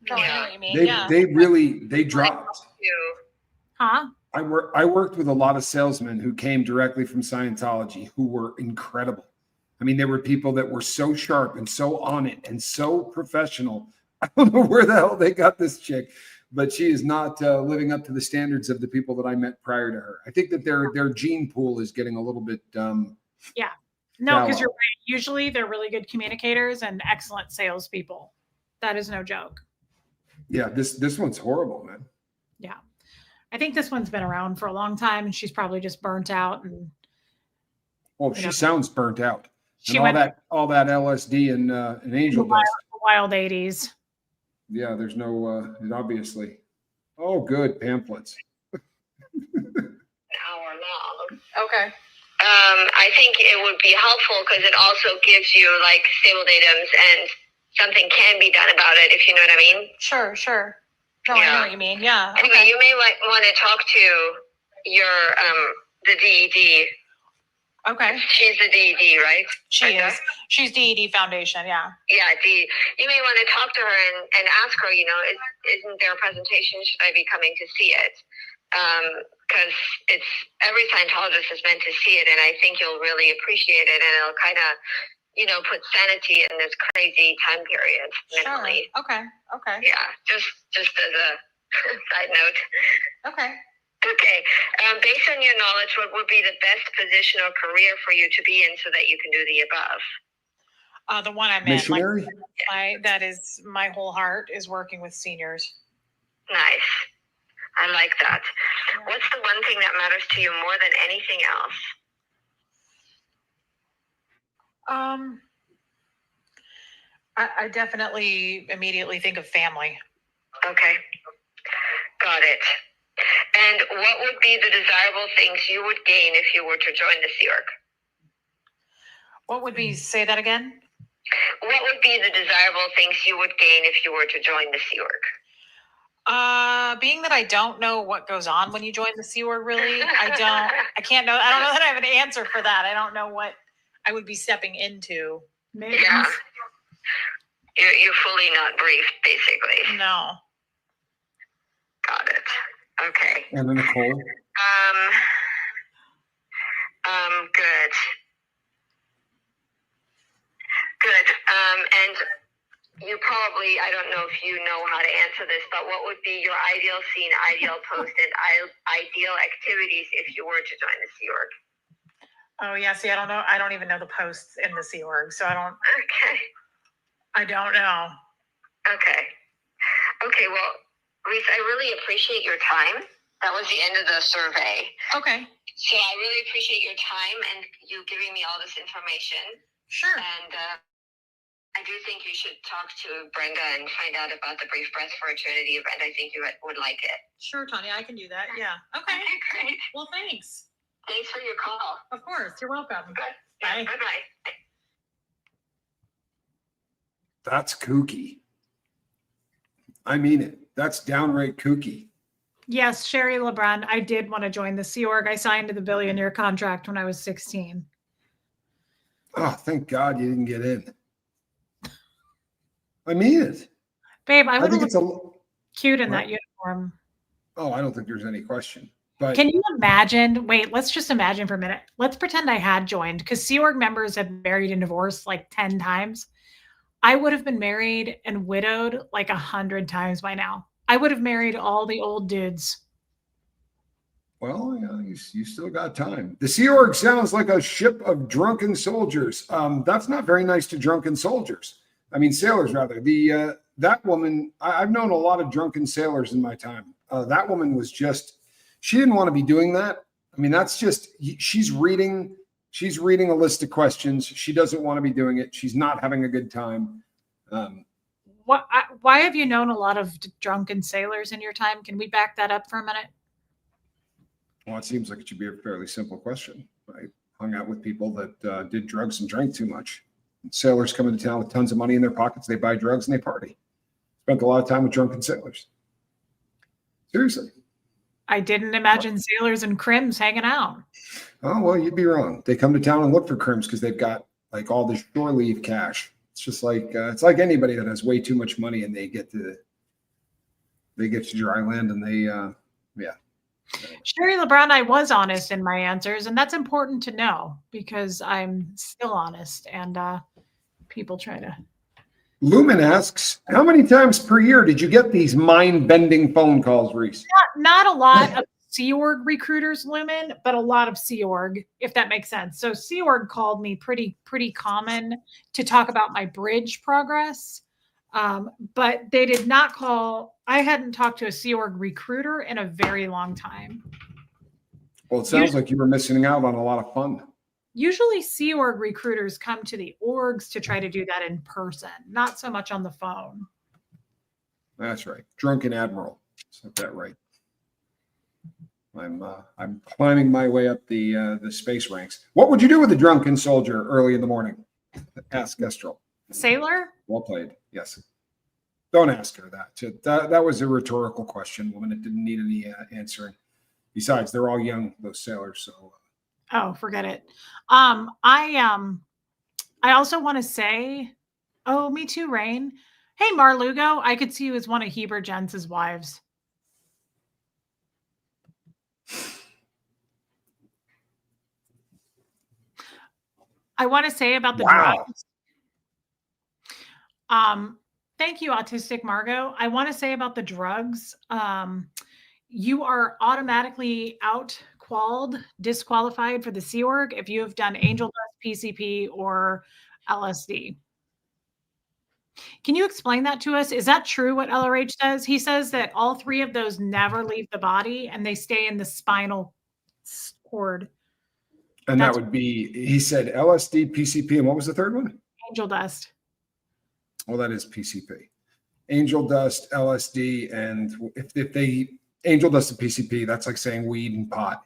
Speaker 4: No, I know what you mean.
Speaker 1: They dropped.
Speaker 2: Huh?
Speaker 1: I worked with a lot of salesmen who came directly from Scientology who were incredible. I mean, there were people that were so sharp and so on it and so professional. I don't know where the hell they got this chick, but she is not living up to the standards of the people that I met prior to her. I think that their gene pool is getting a little bit
Speaker 2: Yeah. No, because
Speaker 1: shallow.
Speaker 2: you're right. Usually they're really good communicators and excellent salespeople. That is no joke.
Speaker 1: Yeah, this one's horrible, man.
Speaker 2: Yeah. I think this one's been around for a long time, and she's probably just burnt out. And
Speaker 1: Well, she sounds burnt out.
Speaker 2: she
Speaker 1: And
Speaker 2: went
Speaker 1: all that LSD and angel
Speaker 2: the
Speaker 1: dust.
Speaker 2: wild 80s.
Speaker 1: Yeah, there's no obviously. Oh, good pamphlets.
Speaker 3: An hour long.
Speaker 4: Okay.
Speaker 3: I think it would be helpful because it also gives you like stable datums and something can be done about it, if you know what I mean.
Speaker 4: Sure. No, I know what you mean. Yeah.
Speaker 3: Anyway,
Speaker 4: Okay.
Speaker 3: you may want to talk to your the DED.
Speaker 4: Okay.
Speaker 3: She's the DED, right?
Speaker 4: She is. She's DED Foundation. Yeah.
Speaker 3: Yeah, you may want to talk to her and ask her, you know, isn't there a presentation? Should I be coming to see it? Because it's every Scientologist is meant to see it, and I think you'll really appreciate it, and it'll kind of, you know, put sanity in this crazy time period mentally.
Speaker 4: Sure. Okay.
Speaker 3: Yeah, just as a side note.
Speaker 4: Okay.
Speaker 3: Okay. Based on your knowledge, what would be the best position or career for you to be in so that you can do the above?
Speaker 4: The one I'm in,
Speaker 1: Missionary?
Speaker 4: that is my whole heart is working with seniors.
Speaker 3: Nice. I like that.
Speaker 4: Yeah.
Speaker 3: What's the one thing that matters to you more than anything else?
Speaker 4: I definitely immediately think of family.
Speaker 3: Okay. Got it. And what would be the desirable things you would gain if you were to join the Sea Org?
Speaker 4: What would be, say that again?
Speaker 3: What would be the desirable things you would gain if you were to join the Sea Org?
Speaker 4: Being that I don't know what goes on when you join the Sea Org, really, I don't know that I have an answer for that. I don't know what I would be stepping into.
Speaker 2: Maybe.
Speaker 3: Yeah. You're fully not briefed, basically.
Speaker 4: No.
Speaker 3: Got it. Okay.
Speaker 1: And then Nicole.
Speaker 3: Good. Good. And you probably, I don't know if you know how to answer this, but what would be your ideal scene, ideal post, and ideal activities if you were to join the Sea Org?
Speaker 4: Oh yeah. See, I don't know. I don't even know the posts in the Sea Org, so I don't know.
Speaker 3: Okay. Okay. Well, Reese, I really appreciate your time. That was the end of the survey.
Speaker 4: Okay.
Speaker 3: So I really appreciate your time and you giving me all this information.
Speaker 4: Sure.
Speaker 3: And I do think you should talk to Brenda and find out about the Brief Breath for Eternity event. I think you would like it.
Speaker 4: Sure, Tanya, I can do that. Yeah. Okay.
Speaker 3: Great.
Speaker 4: Well, thanks.
Speaker 3: Thanks for your call.
Speaker 4: Of course. You're welcome.
Speaker 3: Good.
Speaker 4: Bye.
Speaker 3: Bye-bye.
Speaker 1: That's kooky. I mean it. That's downright kooky.
Speaker 2: Yes, Sherry LeBrun. I did want to join the Sea Org. I signed the billionaire contract when I was 16.
Speaker 1: Oh, thank God you didn't get in. I mean it.
Speaker 2: Babe, I
Speaker 1: I
Speaker 2: would
Speaker 1: think
Speaker 2: look
Speaker 1: it's a.
Speaker 2: cute in
Speaker 1: What?
Speaker 2: that uniform.
Speaker 1: Oh, I don't think there's any question. But
Speaker 2: Can you imagine? Wait, let's just imagine for a minute. Let's pretend I had joined, because Sea Org members have married and divorced like 10 times. I would have been married and widowed like 100 times by now. I would have married all the old dudes.
Speaker 1: well, yeah, you still got time. The Sea Org sounds like a ship of drunken soldiers. That's not very nice to drunken soldiers. I mean, sailors rather. The that woman, I've known a lot of drunken sailors in my time. That woman was just, she didn't want to be doing that. I mean, that's just, she's reading a list of questions. She doesn't want to be doing it. She's not having a good time.
Speaker 2: Why have you known a lot of drunken sailors in your time? Can we back that up for a minute?
Speaker 1: Well, it seems like it should be a fairly simple question. I hung out with people that did drugs and drank too much. Sailors come into town with tons of money in their pockets. They buy drugs and they party. Spent a lot of time with drunken sailors. Seriously.
Speaker 2: I didn't imagine sailors and crims hanging out.
Speaker 1: Oh, well, you'd be wrong. They come to town and look for crims because they've got like all this shore leave cash. It's just like, it's like anybody that has way too much money and they get to dry land and yeah.
Speaker 2: Sherry LeBron, I was honest in my answers, and that's important to know because I'm still honest, and people try to.
Speaker 1: Lumen asks, how many times per year did you get these mind-bending phone calls, Reese?
Speaker 2: Not a lot of Sea Org recruiters, Lumen, but a lot of Sea Org, if that makes sense. So Sea Org called me pretty common to talk about my bridge progress. But they did not call. I hadn't talked to a Sea Org recruiter in a very long time.
Speaker 1: Well, it sounds like you were missing out on a lot of fun.
Speaker 2: Usually Sea Org recruiters come to the orgs to try to do that in person, not so much on the phone.
Speaker 1: That's right. Drunken Admiral. Is that right? I'm climbing my way up the space ranks. What would you do with a drunken soldier early in the morning? Ask Estral.
Speaker 2: Sailor?
Speaker 1: Well played. Yes. Don't ask her that. That was a rhetorical question, woman. It didn't need any answering. Besides, they're all young, those sailors. So.
Speaker 2: Oh, forget it. I also want to say, oh, me too, Rain. Hey, Marlugo, I could see you as one of Heber Jentz's wives. I want to say about the drugs. Thank you, Autistic Margot. I want to say about the drugs. You are automatically disqualified for the Sea Org if you have done angel dust, PCP, or LSD. Can you explain that to us? Is that true what LRH says? He says that all three of those never leave the body and they stay in the spinal cord.
Speaker 1: And that would be, he said LSD, PCP, and what was the third one?
Speaker 2: Angel dust.
Speaker 1: Well, that is PCP. Angel dust, LSD, and if they angel dust and PCP, that's like saying weed and pot.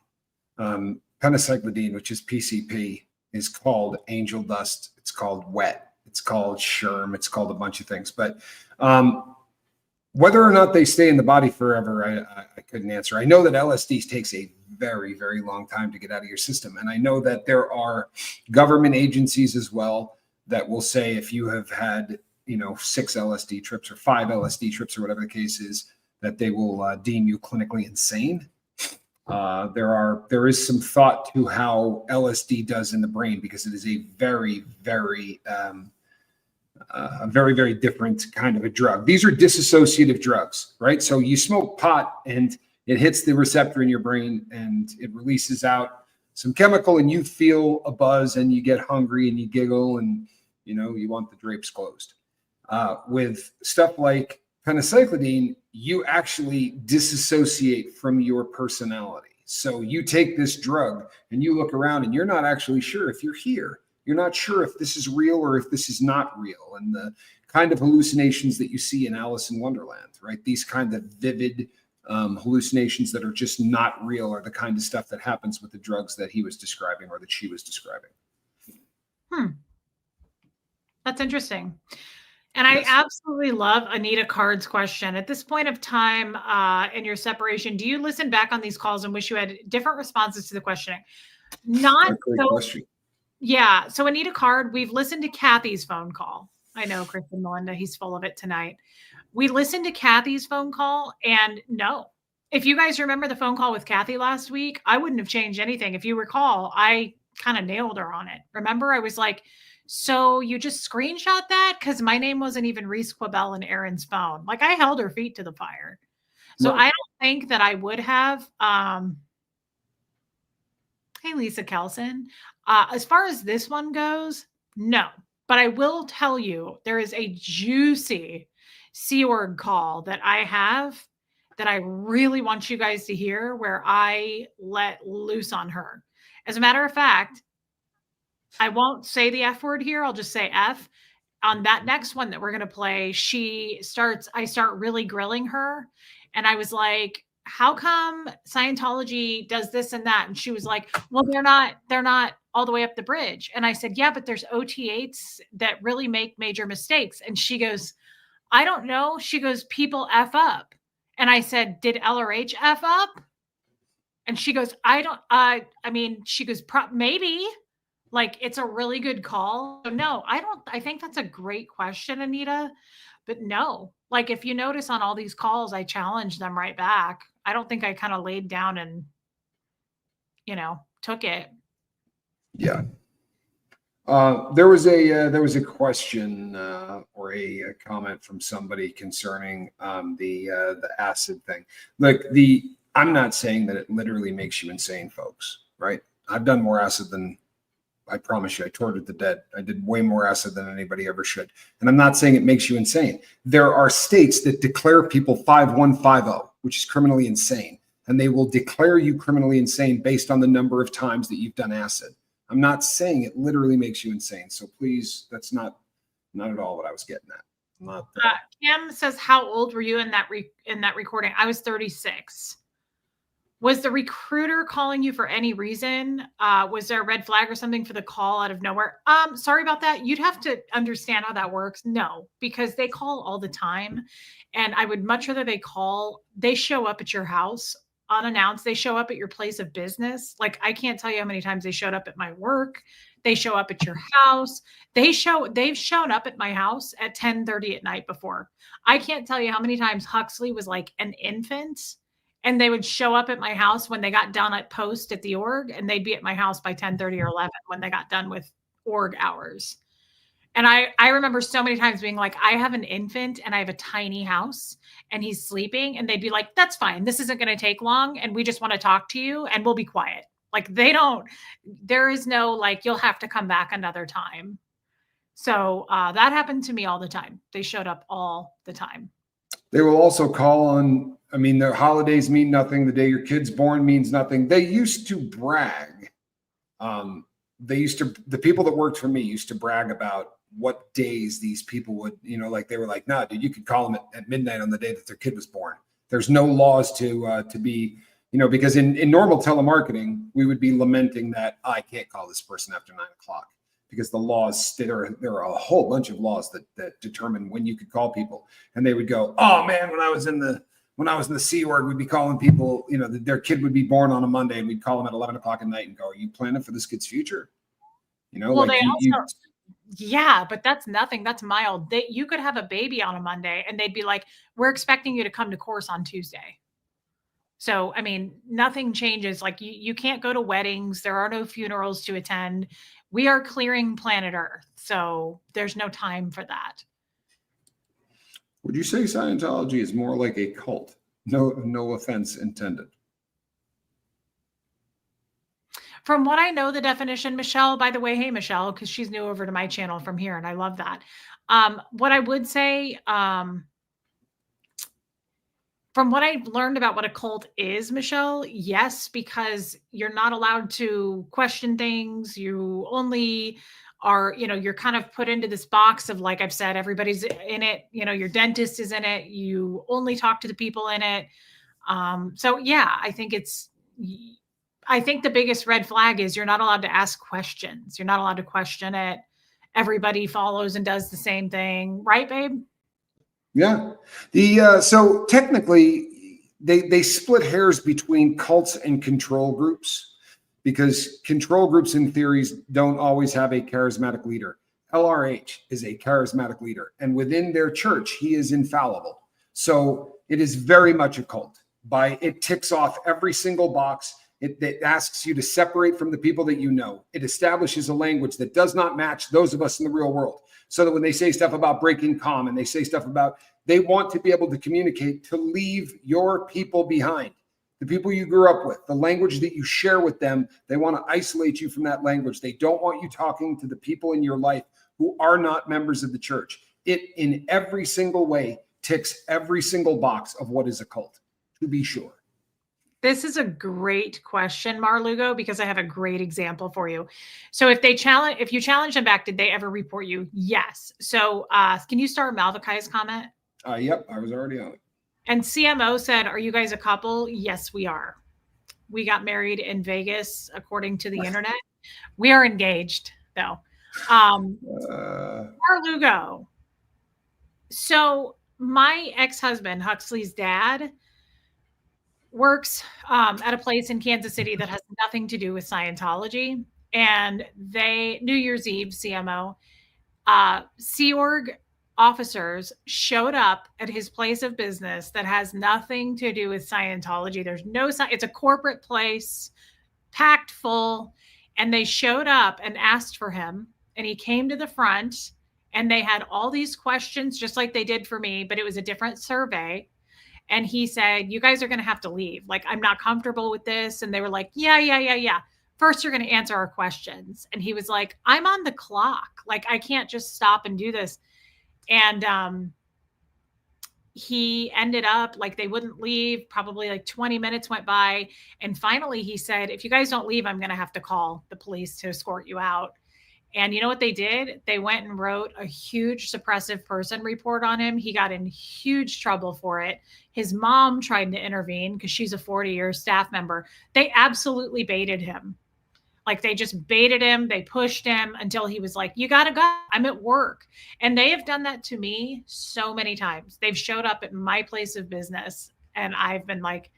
Speaker 1: Penicyclidine, which is PCP, is called angel dust. It's called wet. It's called sherm. It's called a bunch of things. But whether or not they stay in the body forever, I couldn't answer. I know that LSD takes a very, very long time to get out of your system. And I know that there are government agencies as well that will say if you have had, 6 LSD trips or 5 LSD trips or whatever the case is, that they will deem you clinically insane. There is some thought to how LSD does in the brain because it is a very, very, very different kind of a drug. These are dissociative drugs, right? So you smoke pot and it hits the receptor in your brain and it releases out some chemical and you feel a buzz and you get hungry and you giggle and, you want the drapes closed. With stuff like penicyclidine, you actually disassociate from your personality. So you take this drug and you look around and you're not actually sure if you're here. You're not sure if this is real or if this is not real. And the kind of hallucinations that you see in Alice in Wonderland, right? These kind of vivid hallucinations that are just not real are the kind of stuff that happens with the drugs that he was describing or that she was describing.
Speaker 2: That's interesting. And yes. I absolutely love Anita Card's question. At this point of time in your separation, do you listen back on these calls and wish you had different responses to the questioning? Not
Speaker 1: a great question.
Speaker 2: Yeah. So Anita Card, we've listened to Kathy's phone call. I know, Chris and Melinda, he's full of it tonight. We listened to Kathy's phone call, and no. If you guys remember the phone call with Kathy last week, I wouldn't have changed anything. If you recall, I kind of nailed her on it. Remember, I was like, so you just screenshot that? Because my name wasn't even Reese Quabell in Erin's phone. Like, I held her feet to the fire. So
Speaker 1: Right.
Speaker 2: I don't think that I would have. Hey, Lisa Kelson. As far as this one goes, no. But I will tell you, there is a juicy Sea Org call that I have that I really want you guys to hear, where I let loose on her. As a matter of fact, I won't say the F word here. I'll just say F. On that next one that we're going to play, I start really grilling her. And I was like, how come Scientology does this and that? And she was like, well, they're not all the way up the bridge. And I said, yeah, but there's OT8s that really make major mistakes. And she goes, I don't know. She goes, people F up. And I said, did LRH F up? And she goes, she goes, maybe. Like, it's a really good call. So no, I think that's a great question, Anita. But no, like, if you notice on all these calls, I challenge them right back. I don't think I kind of laid down and, took it.
Speaker 1: Yeah. There was a question or a comment from somebody concerning the acid thing. Like, I'm not saying that it literally makes you insane, folks. Right? I've done more acid than, I promise you, I tortured the dead. I did way more acid than anybody ever should. And I'm not saying it makes you insane. There are states that declare people 5150, which is criminally insane. And they will declare you criminally insane based on the number of times that you've done acid. I'm not saying it literally makes you insane. So please, that's not at all what I was getting at.
Speaker 2: Cam says, how old were you in that recording? I was 36. Was the recruiter calling you for any reason? Was there a red flag or something for the call out of nowhere? Sorry about that. You'd have to understand how that works. No, because they call all the time. And I would much rather they show up at your house unannounced. They show up at your place of business. Like, I can't tell you how many times they showed up at my work. They show up at your house. They've shown up at my house at 10:30 at night before. I can't tell you how many times Huxley was like an infant. And they would show up at my house when they got done at post at the org, and they'd be at my house by 10:30 or 11 when they got done with org hours. And I remember so many times being like, I have an infant and I have a tiny house and he's sleeping. And they'd be like, that's fine. This isn't going to take long. And we just want to talk to you and we'll be quiet. Like, there is no, like, you'll have to come back another time. So that happened to me all the time. They showed up all the time.
Speaker 1: They will also call on, their holidays mean nothing. The day your kid's born means nothing. They used to brag. The people that worked for me used to brag about what days these people would, like, they were like, nah, dude, you could call them at midnight on the day that their kid was born. There's no laws to be, because in normal telemarketing, we would be lamenting that I can't call this person after 9 o'clock. Because the laws, there are a whole bunch of laws that determine when you could call people. And they would go, oh man, when I was in the Sea Org, we'd be calling people, their kid would be born on a Monday, and we'd call them at 11 o'clock at night and go, are you planning for this kid's future?
Speaker 2: Well, yeah, but that's nothing. That's mild. You could have a baby on a Monday and they'd be like, we're expecting you to come to course on Tuesday. So, nothing changes. Like, you can't go to weddings. There are no funerals to attend. We are clearing planet Earth. So there's no time for that.
Speaker 1: Would you say Scientology is more like a cult? No offense intended.
Speaker 2: From what I know, the definition, Michelle, by the way, hey, Michelle, because she's new over to my channel from here, and I love that. What I would say, from what I've learned about what a cult is, Michelle, yes, because you're not allowed to question things. You only are, you're kind of put into this box of, like I've said, everybody's in it. Your dentist is in it. You only talk to the people in it. So yeah, I think the biggest red flag is you're not allowed to ask questions. You're not allowed to question it. Everybody follows and does the same thing. Right, babe?
Speaker 1: Yeah. So technically they split hairs between cults and control groups, because control groups in theories don't always have a charismatic leader. LRH is a charismatic leader, and within their church, he is infallible. So it is very much a cult. It ticks off every single box. It asks you to separate from the people that you know. It establishes a language that does not match those of us in the real world. So that when they say stuff about breaking calm and they say stuff about, they want to be able to communicate to leave your people behind. The people you grew up with, the language that you share with them, they want to isolate you from that language. They don't want you talking to the people in your life who are not members of the church. It, in every single way, ticks every single box of what is a cult, to be sure.
Speaker 2: This is a great question, Marlugo, because I have a great example for you. So if you challenge them back, did they ever report you? Yes. So can you start Malvakai's comment?
Speaker 1: Yep, I was already on it.
Speaker 2: And CMO said, are you guys a couple? Yes, we are. We got married in Vegas, according to the internet. We are engaged, though. Marlugo. So my ex-husband, Huxley's dad, works at a place in Kansas City that has nothing to do with Scientology. And New Year's Eve, CMO, Sea Org officers showed up at his place of business that has nothing to do with Scientology. It's a corporate place, packed full. And they showed up and asked for him. And he came to the front and they had all these questions, just like they did for me, but it was a different survey. And he said, you guys are going to have to leave. Like, I'm not comfortable with this. And they were like, yeah. First, you're going to answer our questions. And he was like, I'm on the clock. Like, I can't just stop and do this. And he ended up, like, they wouldn't leave. Probably like 20 minutes went by. And finally, he said, if you guys don't leave, I'm going to have to call the police to escort you out. And you know what they did? They went and wrote a huge suppressive person report on him. He got in huge trouble for it. His mom tried to intervene because she's a 40-year staff member. They absolutely baited him. Like, they just baited him. They pushed him until he was like, you got to go. I'm at work. And they have done that to me so many times. They've showed up at my place of business and I've been like,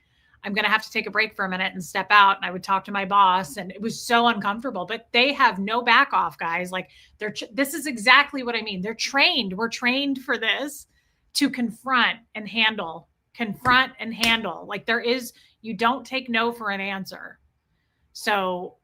Speaker 2: I'm going to have to take a break for a minute and step out. And I would talk to my boss and it was so uncomfortable, but they have no back off, guys. Like, this is exactly what I mean. They're trained. We're trained for this, to confront and handle. Like, you don't take no for an answer. So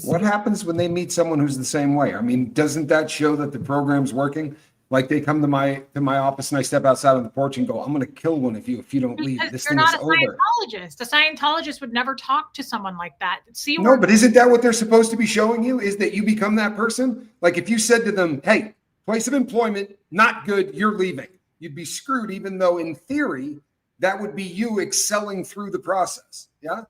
Speaker 1: what happens when they meet someone who's the same way? I mean, doesn't that show that the program's working? Like, they come to my office and I step outside on the porch and go, I'm going to kill one of you if you don't leave.
Speaker 2: Because
Speaker 1: this
Speaker 2: you're
Speaker 1: thing
Speaker 2: not
Speaker 1: is
Speaker 2: a
Speaker 1: over.
Speaker 2: Scientologist. A Scientologist would never talk to someone like that.
Speaker 1: No, but isn't that what they're supposed to be showing you? Is that you become that person? Like, if you said to them, hey, place of employment, not good, you're leaving, you'd be screwed, even though in theory, that would be you excelling through the process. Yeah.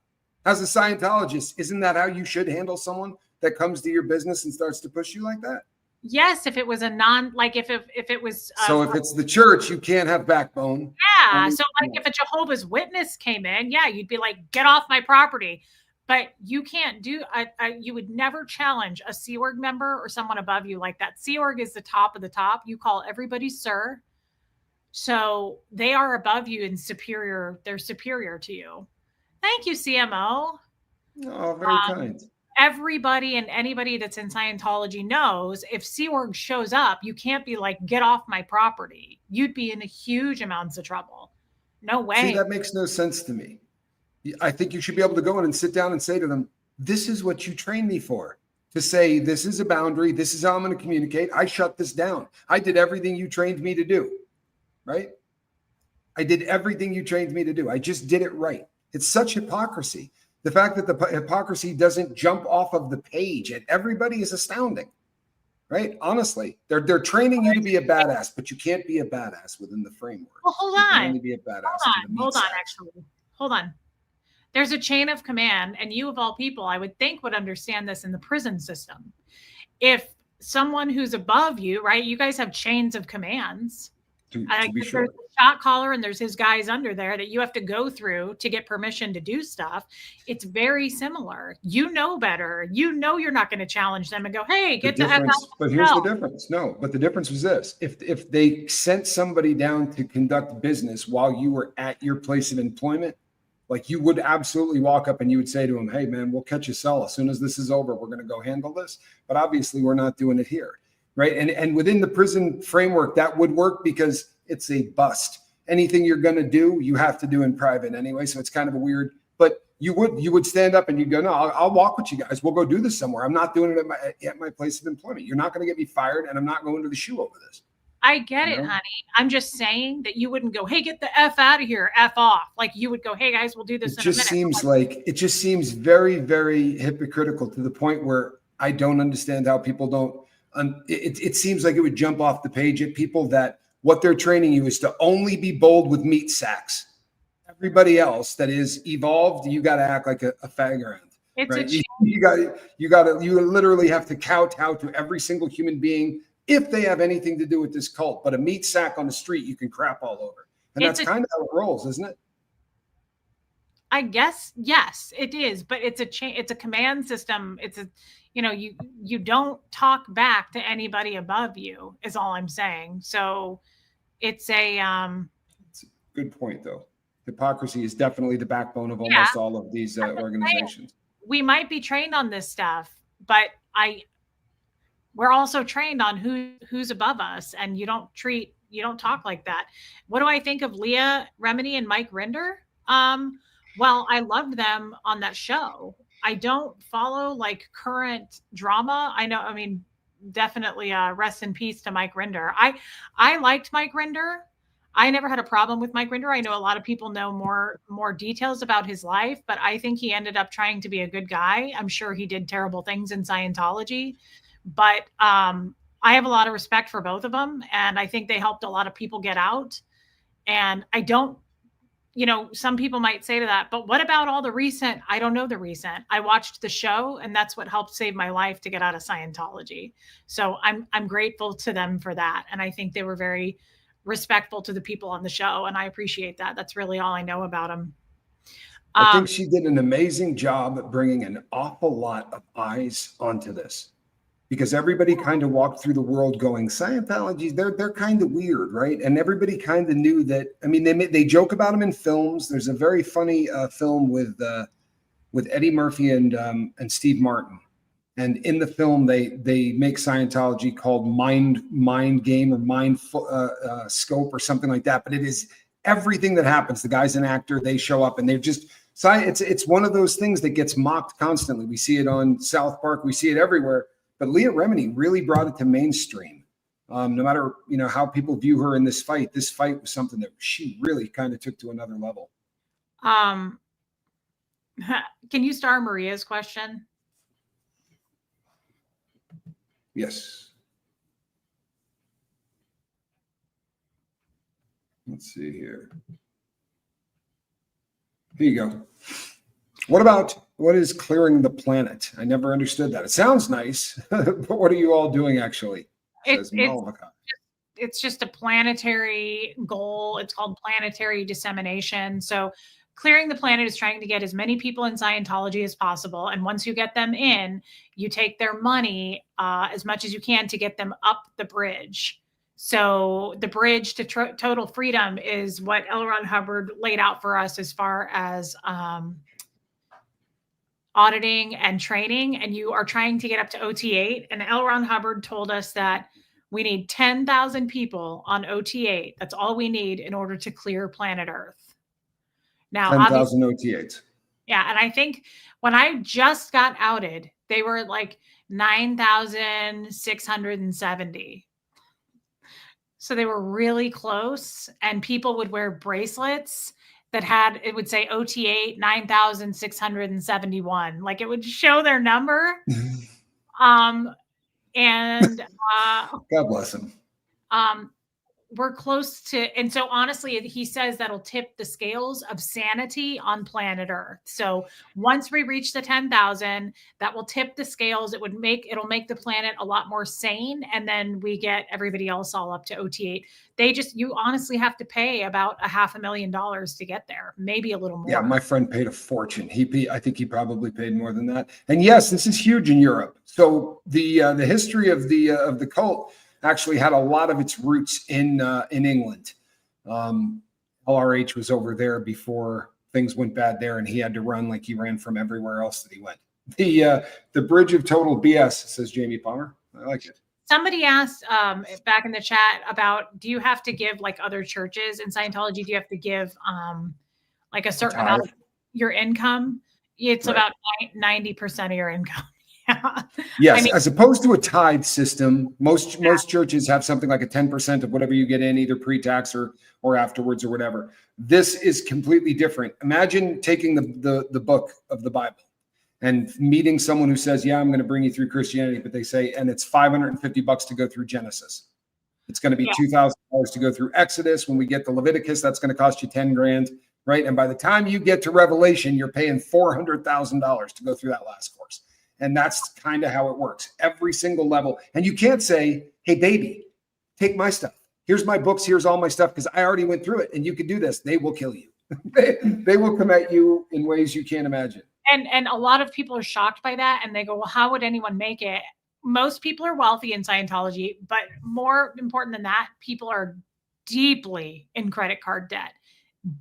Speaker 1: As a Scientologist, isn't that how you should handle someone that comes to your business and starts to push you like that?
Speaker 2: Yes, if it was if it was.
Speaker 1: So if it's the church, you can't have backbone.
Speaker 2: Yeah. So like if a Jehovah's Witness came in, yeah, you'd be like, get off my property. But you can't you would never challenge a Sea Org member or someone above you like that. Sea Org is the top of the top. You call everybody sir. So they are above you and superior. They're superior to you. Thank you, CMO.
Speaker 1: Oh, very kind.
Speaker 2: Everybody and anybody that's in Scientology knows if Sea Org shows up, you can't be like, get off my property. You'd be in huge amounts of trouble. No way.
Speaker 1: See, that makes no sense to me. I think you should be able to go in and sit down and say to them, this is what you trained me for. To say, this is a boundary. This is how I'm going to communicate. I shut this down. I did everything you trained me to do. Right? I did everything you trained me to do. I just did it right. It's such hypocrisy. The fact that the hypocrisy doesn't jump off of the page at everybody is astounding, right? Honestly, they're training you to be a badass, but you can't be a badass within the framework.
Speaker 2: Well, hold
Speaker 1: you
Speaker 2: on.
Speaker 1: can only be a badass.
Speaker 2: Hold on. There's a chain of command, and you of all people, I would think, would understand this in the prison system. If someone who's above you, right? You guys have chains of commands.
Speaker 1: To be sure.
Speaker 2: There's a shot caller and there's his guys under there that you have to go through to get permission to do stuff. It's very similar. You know better. You know you're not going to challenge them and go, hey, get to F out.
Speaker 1: But here's the difference. No, but the difference was this. If they sent somebody down to conduct business while you were at your place of employment, like, you would absolutely walk up and you would say to them, hey, man, we'll catch a cell. As soon as this is over, we're going to go handle this. But obviously, we're not doing it here. right? And within the prison framework, that would work because it's a bust. Anything you're going to do, you have to do in private anyway. So it's kind of a weird, but you would stand up and you'd go, no, I'll walk with you guys. We'll go do this somewhere. I'm not doing it at my place of employment. You're not going to get me fired, and I'm not going to the shoe over this.
Speaker 2: I get it, honey. I'm just saying that you wouldn't go, hey, get the F out of here, F off. Like you would go, hey guys, we'll do this in a minute.
Speaker 1: It just seems very, very hypocritical to the point where I don't understand how people don't. It seems like it would jump off the page at people that what they're training you is to only be bold with meat sacks. Everybody else that is evolved, you got to act like a fag around.
Speaker 2: It's
Speaker 1: right? You literally have to kowtow to every single human being if they have anything to do with this cult. But a meat sack on the street, you can crap all over. And that's kind of how it rolls, isn't it?
Speaker 2: I guess, yes, it is. But it's a command system. It's a, you don't talk back to anybody above you is all I'm saying. So it's a
Speaker 1: good point, though. Hypocrisy is definitely the backbone of almost all of these organizations.
Speaker 2: We might be trained on this stuff, but we're also trained on who's above us, and you don't talk like that. What do I think of Leah Remini and Mike Rinder? Well, I loved them on that show. I don't follow like current drama. I mean, definitely rest in peace to Mike Rinder. I liked Mike Rinder. I never had a problem with Mike Rinder. I know a lot of people know more details about his life, but I think he ended up trying to be a good guy. I'm sure he did terrible things in Scientology, but I have a lot of respect for both of them, and I think they helped a lot of people get out. And I don't, some people might say to that, but what about all the recent? I don't know the recent. I watched the show, and that's what helped save my life to get out of Scientology. So I'm grateful to them for that, and I think they were very respectful to the people on the show, and I appreciate that. That's really all I know about them.
Speaker 1: I think she did an amazing job at bringing an awful lot of eyes onto this, because everybody kind of walked through the world going, Scientology, they're kind of weird, right? And everybody kind of knew that. I mean, they joke about them in films. There's a very funny film with Eddie Murphy and Steve Martin. And in the film, they make Scientology called Mind Game or Mind Scope or something like that. But it is everything that happens. The guy's an actor. They show up, and they're just it's one of those things that gets mocked constantly. We see it on South Park. We see it everywhere. But Leah Remini really brought it to mainstream. No matter how people view her in this fight was something that she really kind of took to another level.
Speaker 2: Can you star Maria's question?
Speaker 1: Yes. Let's see here. Here you go. What is clearing the planet? I never understood that. It sounds nice, but what are you all doing actually?
Speaker 2: It's just a planetary goal. It's called planetary dissemination. So clearing the planet is trying to get as many people in Scientology as possible. And once you get them in, you take their money as much as you can to get them up the bridge. So the bridge to total freedom is what L. Ron Hubbard laid out for us as far as auditing and training. And you are trying to get up to OT8. And L. Ron Hubbard told us that we need 10,000 people on OT8. That's all we need in order to clear planet Earth. Now,
Speaker 1: 10,000 OT8s.
Speaker 2: Yeah. And I think when I just got outed, they were like 9,670. So they were really close, and people would wear bracelets that it would say OT8 9,671. Like it would show their number. God
Speaker 1: bless him.
Speaker 2: We're close to, and so honestly, he says that'll tip the scales of sanity on planet Earth. So once we reach the 10,000, that will tip the scales. It'll make the planet a lot more sane. And then we get everybody else all up to OT8. You honestly have to pay about $500,000 to get there, maybe a little more.
Speaker 1: Yeah. My friend paid a fortune. I think he probably paid more than that. And yes, this is huge in Europe. So the history of the cult actually had a lot of its roots in England. LRH was over there before things went bad there, and he had to run like he ran from everywhere else that he went. The bridge of total BS, says Jamie Palmer. I like it.
Speaker 2: Somebody asked back in the chat about, do you have to give like other churches in Scientology? Do you have to give like a certain amount of your income? It's about 90% of your income. Yeah.
Speaker 1: Yes,
Speaker 2: I mean,
Speaker 1: as opposed to a tithe system, most churches have something like a 10% of whatever you get in, either pre-tax or afterwards or whatever. This is completely different. Imagine taking the book of the Bible and meeting someone who says, yeah, I'm going to bring you through Christianity, but they say, and it's $550 to go through Genesis. It's going to be $2,000 to go through Exodus. When we get to Leviticus, that's going to cost you 10 grand, right? And by the time you get to Revelation, you're paying $400,000 to go through that last course. And that's kind of how it works. Every single level. And you can't say, hey, baby, take my stuff. Here's my books. Here's all my stuff, because I already went through it and you can do this. They will kill you. They will come at you in ways you can't imagine.
Speaker 2: And a lot of people are shocked by that. And they go, well, how would anyone make it? Most people are wealthy in Scientology, but more important than that, people are deeply in credit card debt,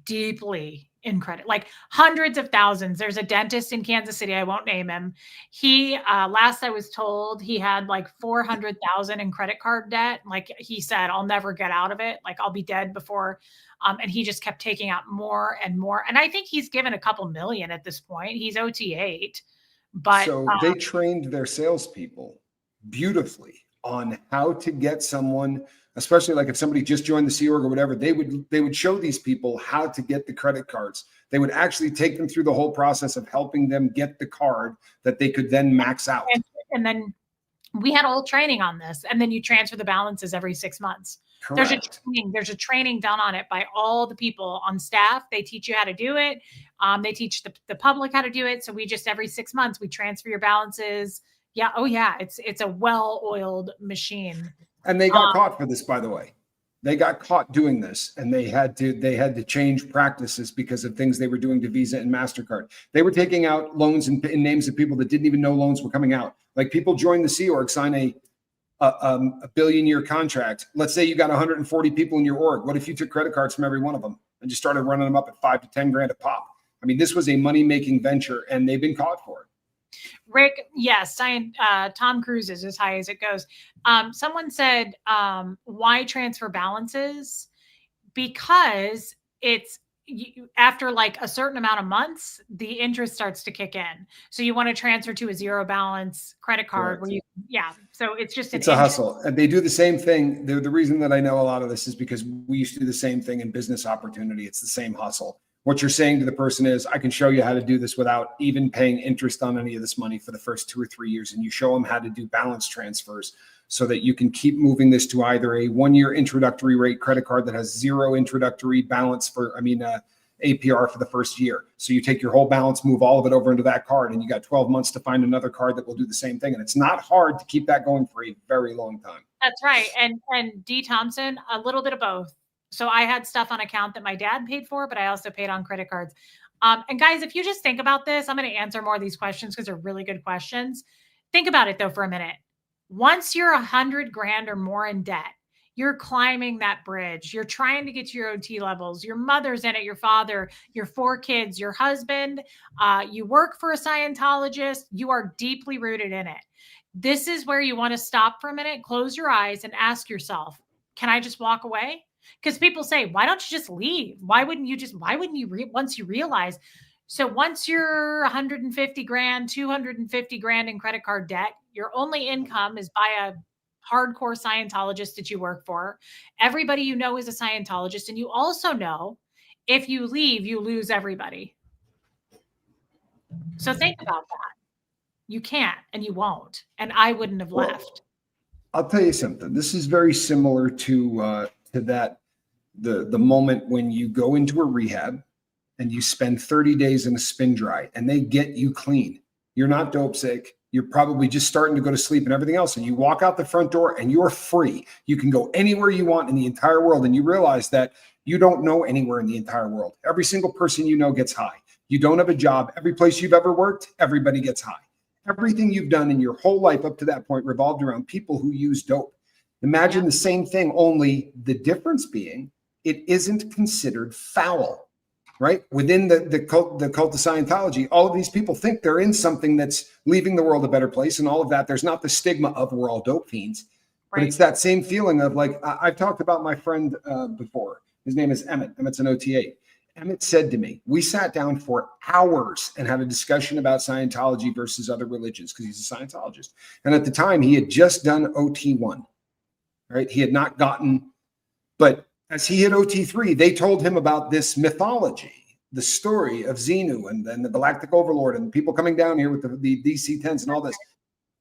Speaker 2: deeply in credit, like hundreds of thousands. There's a dentist in Kansas City. I won't name him. He, last I was told, he had like 400,000 in credit card debt. Like he said, I'll never get out of it. Like I'll be dead before. And he just kept taking out more and more. And I think he's given a couple million at this point. He's OT8. But
Speaker 1: so they trained their salespeople beautifully on how to get someone, especially like if somebody just joined the Sea Org or whatever, they would show these people how to get the credit cards. They would actually take them through the whole process of helping them get the card that they could then max out.
Speaker 2: And then we had all training on this. And then you transfer the balances every 6 months.
Speaker 1: Correct.
Speaker 2: There's a training done on it by all the people on staff. They teach you how to do it. They teach the public how to do it. So we just, every 6 months, we transfer your balances. Yeah. Oh yeah. It's a well-oiled machine.
Speaker 1: And they got caught for this, by the way. They got caught doing this, and they had to change practices because of things they were doing to Visa and MasterCard. They were taking out loans in names of people that didn't even know loans were coming out. Like people join the Sea Org, sign a billion-year contract. Let's say you got 140 people in your org. What if you took credit cards from every one of them and just started running them up at 5 to 10 grand a pop? I mean, this was a money-making venture, and they've been caught for it.
Speaker 2: Rick, yes, Tom Cruise is as high as it goes. Someone said, why transfer balances? Because it's after like a certain amount of months, the interest starts to kick in. So you want to transfer to a zero balance credit card. Where so it's just
Speaker 1: it's a hustle. And they do the same thing. The reason that I know a lot of this is because we used to do the same thing in business opportunity. It's the same hustle. What you're saying to the person is, I can show you how to do this without even paying interest on any of this money for the first 2 or 3 years. And you show them how to do balance transfers so that you can keep moving this to either a 1-year introductory rate credit card that has zero introductory balance APR for the first year. So you take your whole balance, move all of it over into that card, and you got 12 months to find another card that will do the same thing. And it's not hard to keep that going for a very long time.
Speaker 2: That's right. And D. Thompson, a little bit of both. So I had stuff on account that my dad paid for, but I also paid on credit cards. And guys, if you just think about this, I'm going to answer more of these questions because they're really good questions. Think about it though for a minute. Once you're 100 grand or more in debt, you're climbing that bridge. You're trying to get to your OT levels. Your mother's in it, your father, your 4 kids, your husband. You work for a Scientologist. You are deeply rooted in it. This is where you want to stop for a minute, close your eyes and ask yourself, can I just walk away? Because people say, why don't you just leave? Why wouldn't you once you realize? So once you're 150 grand, 250 grand in credit card debt, your only income is by a hardcore Scientologist that you work for. Everybody you know is a Scientologist. And you also know if you leave, you lose everybody. So think about that. You can't and you won't. And I wouldn't have left.
Speaker 1: I'll tell you something. This is very similar to that, the moment when you go into a rehab and you spend 30 days in a spin dry and they get you clean. You're not dope sick. You're probably just starting to go to sleep and everything else. And you walk out the front door and you're free. You can go anywhere you want in the entire world. And you realize that you don't know anywhere in the entire world. Every single person you know gets high. You don't have a job. Every place you've ever worked, everybody gets high. Everything you've done in your whole life up to that point revolved around people who use dope. Imagine the same thing, only the difference being it isn't considered foul, right? Within the cult of Scientology, all of these people think they're in something that's leaving the world a better place and all of that. There's not the stigma of we're all dope fiends. But it's that same feeling of like, I've talked about my friend before. His name is Emmett. Emmett's an OTA. Emmett said to me, we sat down for hours and had a discussion about Scientology versus other religions because he's a Scientologist. And at the time, he had just done OT1, right? He had not gotten, but as he hit OT3, they told him about this mythology, the story of Xenu and then the Galactic Overlord and people coming down here with the DC-10s and all this.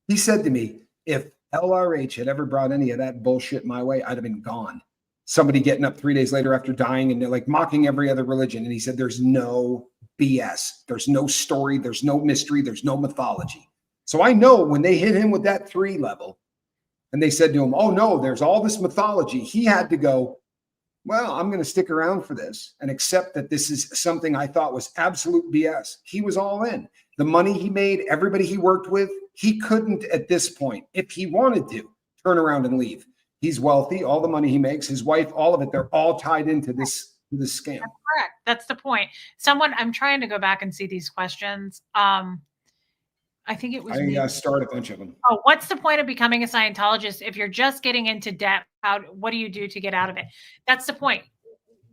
Speaker 1: He said to me, if LRH had ever brought any of that bullshit my way, I'd have been gone. Somebody getting up 3 days later after dying and they're like mocking every other religion. And he said, there's no BS. There's no story. There's no mystery. There's no mythology. So I know when they hit him with that 3 level and they said to him, oh no, there's all this mythology. He had to go, well, I'm going to stick around for this and accept that this is something I thought was absolute BS. He was all in. The money he made, everybody he worked with, he couldn't at this point, if he wanted to, turn around and leave. He's wealthy. All the money he makes, his wife, all of it, they're all tied into this scam.
Speaker 2: That's correct. That's the point. I'm trying to go back and see these questions. I think it was
Speaker 1: I start a bunch of them.
Speaker 2: Oh, what's the point of becoming a Scientologist if you're just getting into debt? What do you do to get out of it? That's the point.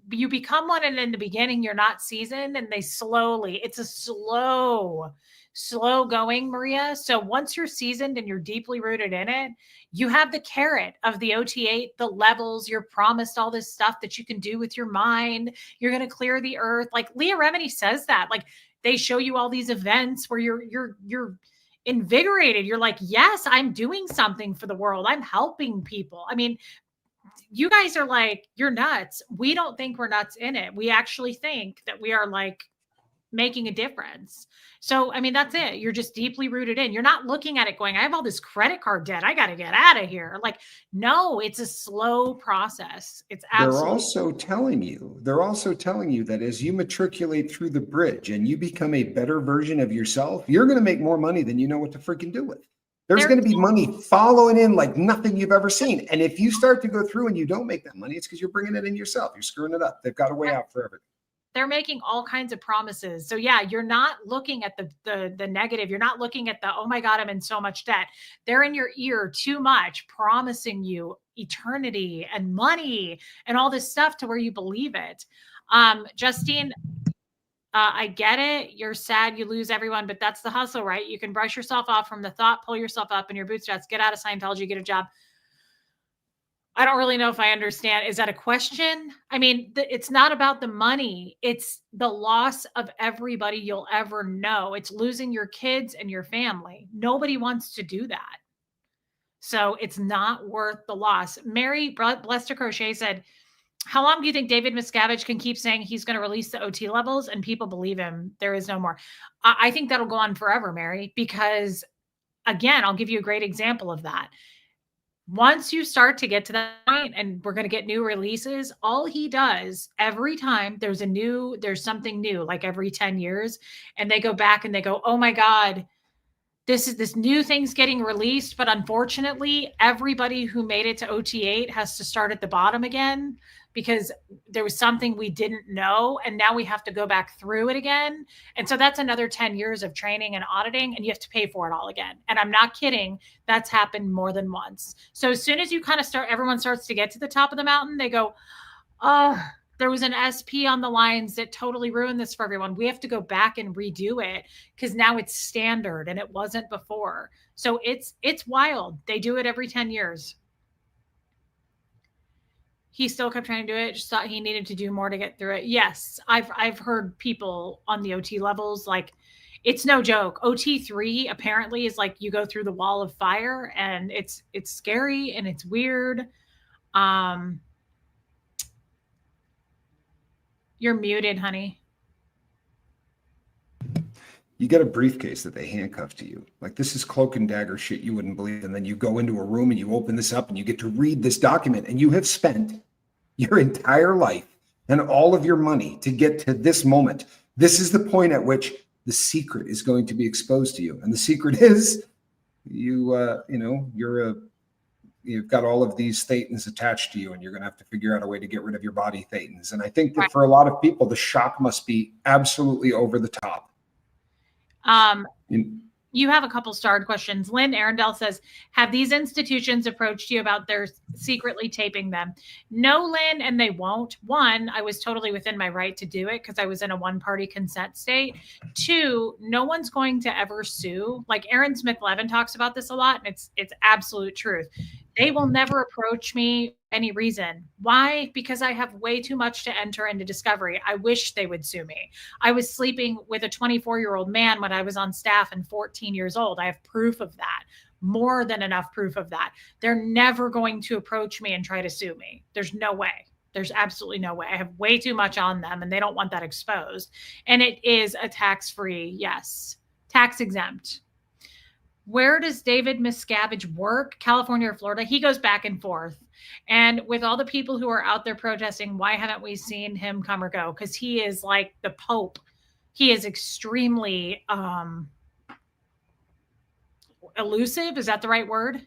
Speaker 2: You become one, and in the beginning, you're not seasoned, and it's a slow going, Maria. So once you're seasoned and you're deeply rooted in it, you have the carrot of the OT8, the levels. You're promised all this stuff that you can do with your mind. You're going to clear the earth. Like Leah Remini says that, like they show you all these events where you're invigorated. You're like, yes, I'm doing something for the world. I'm helping people. I mean, you guys are like, you're nuts. We don't think we're nuts in it. We actually think that we are like making a difference. So, I mean, that's it. You're just deeply rooted in. You're not looking at it going, I have all this credit card debt. I got to get out of here. Like, no, it's a slow process. It's absolutely.
Speaker 1: They're also telling you that as you matriculate through the bridge and you become a better version of yourself, you're going to make more money than you know what to freaking do with. There's going to be money following in like nothing you've ever seen. And if you start to go through and you don't make that money, it's because you're bringing it in yourself. You're screwing it up. They've got a way out for everything.
Speaker 2: They're making all kinds of promises. So yeah, you're not looking at the negative. You're not looking at the, oh my God, I'm in so much debt. They're in your ear too much, promising you eternity and money and all this stuff to where you believe it. Justine, I get it. You're sad. You lose everyone, but that's the hustle, right? You can brush yourself off from the thought, pull yourself up in your bootstraps, get out of Scientology, get a job. I don't really know if I understand. Is that a question? I mean, it's not about the money. It's the loss of everybody you'll ever know. It's losing your kids and your family. Nobody wants to do that. So it's not worth the loss. Mary Blessed Crochet said, how long do you think David Miscavige can keep saying he's going to release the OT levels and people believe him? There is no more. I think that'll go on forever, Mary, because again, I'll give you a great example of that. Once you start to get to that point and we're going to get new releases, all he does every time there's something new, like every 10 years, and they go back and they go, oh my God, this new thing's getting released. But unfortunately, everybody who made it to OT8 has to start at the bottom again because there was something we didn't know. And now we have to go back through it again. And so that's another 10 years of training and auditing, and you have to pay for it all again. And I'm not kidding. That's happened more than once. So as soon as you kind of everyone starts to get to the top of the mountain, they go, oh, there was an SP on the lines that totally ruined this for everyone. We have to go back and redo it because now it's standard and it wasn't before. So it's wild. They do it every 10 years. He still kept trying to do it. Just thought he needed to do more to get through it. Yes, I've heard people on the OT levels, like it's no joke. OT3 apparently is like you go through the wall of fire, and it's scary and it's weird. You're muted, honey.
Speaker 1: You get a briefcase that they handcuff to you. Like, this is cloak and dagger shit you wouldn't believe. And then you go into a room and you open this up and you get to read this document, and you have spent your entire life and all of your money to get to this moment. This is the point at which the secret is going to be exposed to you. And the secret is you've got all of these thetans attached to you, and you're going to have to figure out a way to get rid of your body thetans. And I think that for a lot of people, the shock must be absolutely over the top.
Speaker 2: You have a couple starred questions. Lynn Arundel says, have these institutions approached you about their secretly taping them? No, Lynn, and they won't. One, I was totally within my right to do it because I was in a one-party consent state. Two, no one's going to ever sue. Like Aaron Smith-Levin talks about this a lot, and it's absolute truth. They will never approach me for any reason. Why? Because I have way too much to enter into discovery. I wish they would sue me. I was sleeping with a 24-year-old man when I was on staff and 14 years old. I have proof of that, more than enough proof of that. They're never going to approach me and try to sue me. There's no way. There's absolutely no way. I have way too much on them and they don't want that exposed. And it is a tax-free, yes, tax exempt. Where does David Miscavige work? California or Florida? He goes back and forth. And with all the people who are out there protesting, why haven't we seen him come or go? Because he is like the Pope. He is extremely elusive. Is that the right word?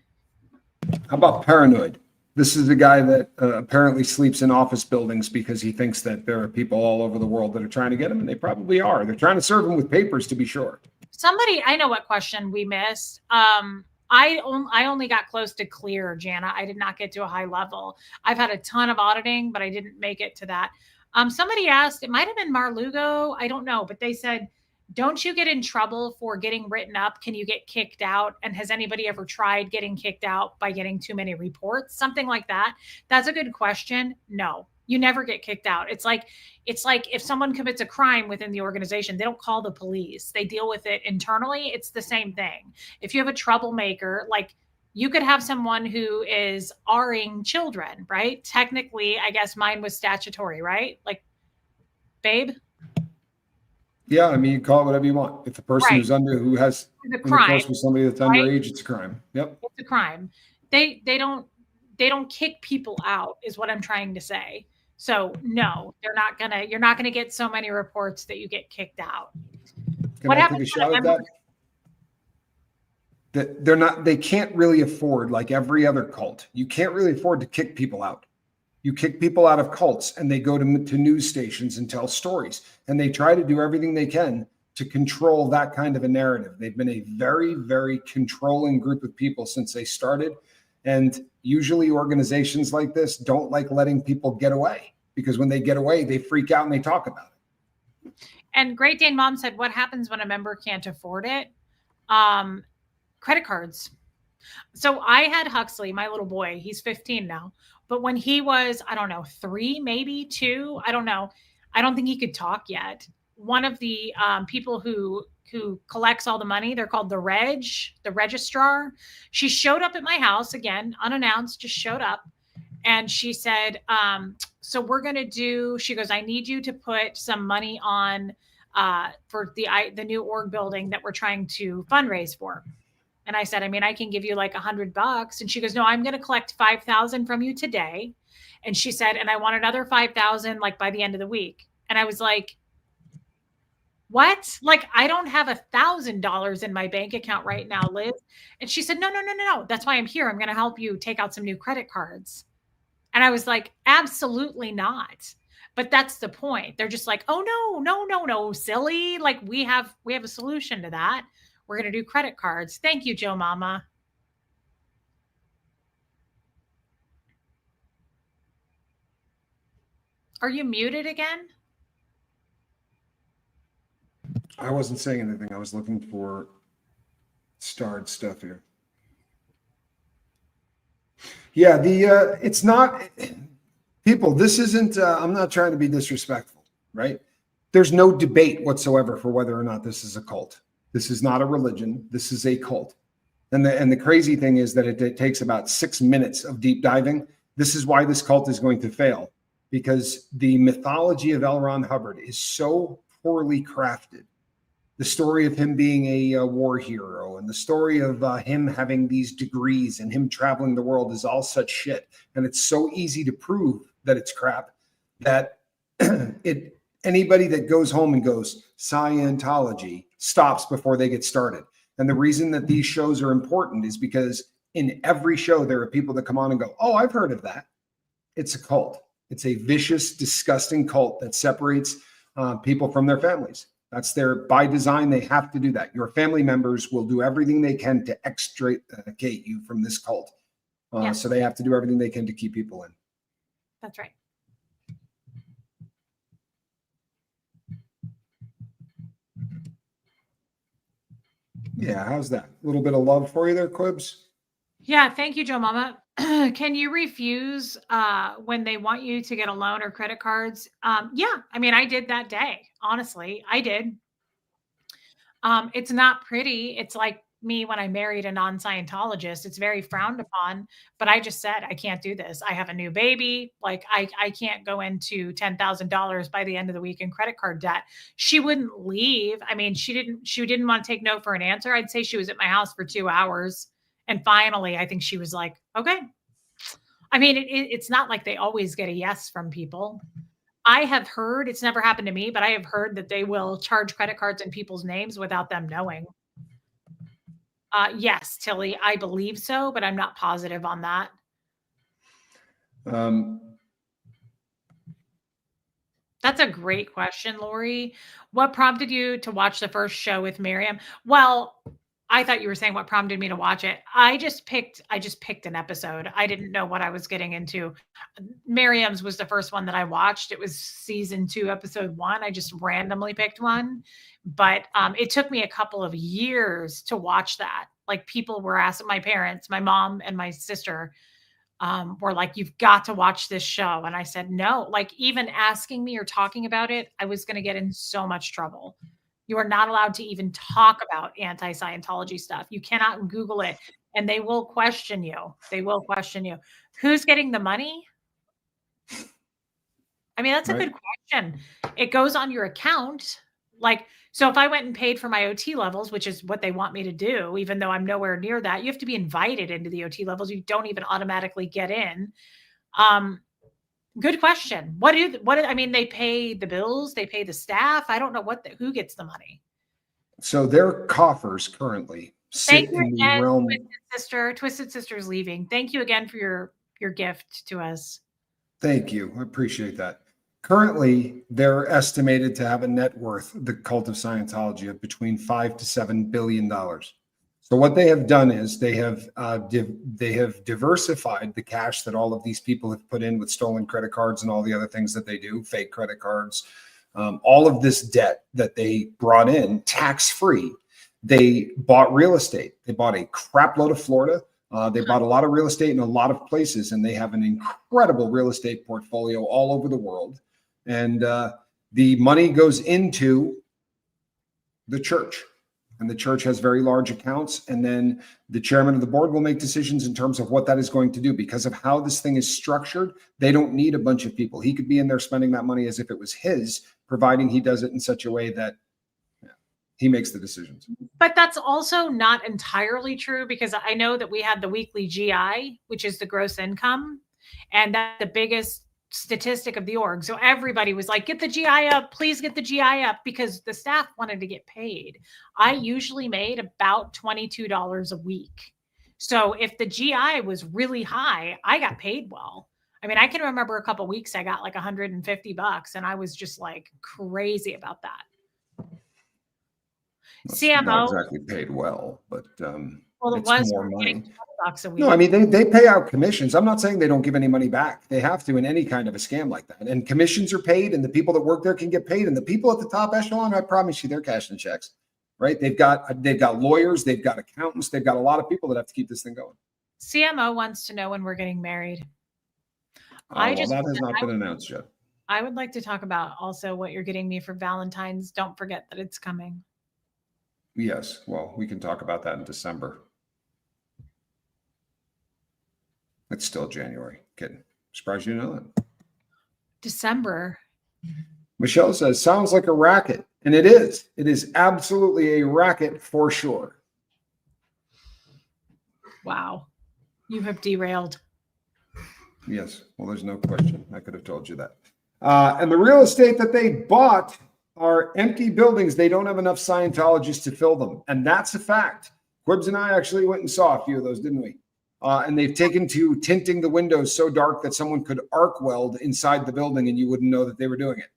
Speaker 1: How about paranoid? This is a guy that apparently sleeps in office buildings because he thinks that there are people all over the world that are trying to get him, and they probably are. They're trying to serve him with papers, to be sure.
Speaker 2: Somebody, I know what question we missed. I only got close to clear, Jana. I did not get to a high level. I've had a ton of auditing, but I didn't make it to that. Somebody asked, it might have been Mar-Lugo, I don't know, but they said, don't you get in trouble for getting written up? Can you get kicked out? And has anybody ever tried getting kicked out by getting too many reports? Something like that. That's a good question. No, you never get kicked out. It's like if someone commits a crime within the organization, they don't call the police. They deal with it internally. It's the same thing. If you have a troublemaker, like you could have someone who is R-ing children, right? Technically, I guess mine was statutory, right? Like, babe?
Speaker 1: Yeah, I mean, you call it whatever you want. If the person who's under, who has
Speaker 2: the crime
Speaker 1: with somebody that's underage, it's a crime. Yep,
Speaker 2: it's a crime. They don't kick people out, is what I'm trying to say. So no, you're not gonna get so many reports that you get kicked out.
Speaker 1: Can I take a shot at that? That they can't really afford, like every other cult. You can't really afford to kick people out. You kick people out of cults and they go to news stations and tell stories, and they try to do everything they can to control that kind of a narrative. They've been a very, very controlling group of people since they started. And usually organizations like this don't like letting people get away, because when they get away, they freak out and they talk about it.
Speaker 2: And Great Dane Mom said, what happens when a member can't afford it? Credit cards. So I had Huxley, my little boy, he's 15 now. But when he was, I don't know, 3, maybe 2, I don't know. I don't think he could talk yet. One of the people who collects all the money, they're called the registrar. She showed up at my house again, unannounced, just showed up. And she said, so we're going to do, she goes, I need you to put some money on for the new org building that we're trying to fundraise for. And I said, I mean, I can give you like $100. And she goes, no, I'm going to collect 5,000 from you today. And she said, and I want another 5,000 like by the end of the week. And I was like, what? Like, I don't have $1,000 in my bank account right now, Liz. And she said, no. That's why I'm here. I'm going to help you take out some new credit cards. And I was like, absolutely not. But that's the point. They're just like, oh, no, silly. Like we have a solution to that. We're going to do credit cards. Thank you, Joe Mama. Are you muted again?
Speaker 1: I wasn't saying anything. I was looking for starred stuff here. Yeah, it's not, people, this isn't, I'm not trying to be disrespectful, right? There's no debate whatsoever for whether or not this is a cult. This is not a religion. This is a cult. And the crazy thing is that it takes about 6 minutes of deep diving. This is why this cult is going to fail, because the mythology of L. Ron Hubbard is so poorly crafted. The story of him being a war hero and the story of him having these degrees and him traveling the world is all such shit. And it's so easy to prove that it's crap that anybody that goes home and goes Scientology stops before they get started. And the reason that these shows are important is because in every show, there are people that come on and go, oh, I've heard of that. It's a cult. It's a vicious, disgusting cult that separates people from their families. That's by design. They have to do that. Your family members will do everything they can to extricate you from this cult. So they have to do everything they can to keep people in.
Speaker 2: That's right.
Speaker 1: Yeah, how's that? A little bit of love for you there, Quibs?
Speaker 2: Yeah, thank you, Joe Mama. Can you refuse when they want you to get a loan or credit cards? Yeah, I mean, I did that day. Honestly, I did. It's not pretty. It's like me when I married a non-Scientologist. It's very frowned upon, but I just said, I can't do this. I have a new baby. Like I can't go into $10,000 by the end of the week in credit card debt. She wouldn't leave. I mean, she didn't want to take no for an answer. I'd say she was at my house for 2 hours. And finally, I think she was like, okay. I mean, it's not like they always get a yes from people. I have heard, it's never happened to me, but I have heard that they will charge credit cards in people's names without them knowing. Yes, Tilly, I believe so, but I'm not positive on that. That's a great question, Lori. What prompted you to watch the first show with Miriam? Well, I thought you were saying what prompted me to watch it. I just picked an episode. I didn't know what I was getting into. Miriam's was the first one that I watched. It was season 2, episode 1. I just randomly picked one, but it took me a couple of years to watch that. Like people were asking my parents, my mom and my sister were like, you've got to watch this show. And I said, no, like even asking me or talking about it, I was going to get in so much trouble. You are not allowed to even talk about anti-Scientology stuff. You cannot Google it and they will question you. They will question you. Who's getting the money? I mean, that's a good question. It goes on your account. Like, so if I went and paid for my OT levels, which is what they want me to do, even though I'm nowhere near that, you have to be invited into the OT levels. You don't even automatically get in. Good question. I mean, they pay the bills, they pay the staff. I don't know who gets the money.
Speaker 1: So their coffers currently sit in the realm.
Speaker 2: Twisted Sister's leaving. Thank you again for your gift to us. Thank
Speaker 1: you. I appreciate that. Currently, they're estimated to have a net worth, the cult of Scientology, of between $5 to $7 billion. So what they have done is they have diversified the cash that all of these people have put in with stolen credit cards and all the other things that they do, fake credit cards, all of this debt that they brought in tax-free. They bought real estate. They bought a crap load of Florida. They bought a lot of real estate in a lot of places, and they have an incredible real estate portfolio all over the world. And the money goes into the church. And the church has very large accounts. And then the chairman of the board will make decisions in terms of what that is going to do. Because of how this thing is structured, they don't need a bunch of people. He could be in there spending that money as if it was his, providing he does it in such a way that he makes the decisions. But that's also not entirely true, because I know that we had the weekly GI, which is the gross income. And that's the biggest statistic of the org. So everybody was like, get the GI up, please get the GI up, because the staff wanted to get paid. I usually made about $22 a week. So if the GI was really high, I got paid well. I mean, I can remember a couple of weeks I got like $150 and I was just like crazy about that. That's CMO not exactly paid well, but well, it was more money. A week. No, I mean, they pay out commissions. I'm not saying they don't give any money back. They have to in any kind of a scam like that. And commissions are paid, and the people that work there can get paid. And the people at the top echelon, I promise you, they're cashing checks, right? They've got lawyers, they've got accountants, they've got a lot of people that have to keep this thing going. CMO wants to know when we're getting married. That has not been announced yet. I would like to talk about also what you're getting me for Valentine's. Don't forget that it's coming. Yes, well, we can talk about that in December. It's still January. Kidding. Surprised you know that. December. Michelle says, sounds like a racket. And it is. It is absolutely a racket for sure. Wow. You have derailed. Yes. Well, there's no question. I could have told you that. And the real estate that they bought are empty buildings. They don't have enough Scientologists to fill them. And that's a fact. Quibbs and I actually went and saw a few of those, didn't we? And they've taken to tinting the windows so dark that someone could arc weld inside the building and you wouldn't know that they were doing it.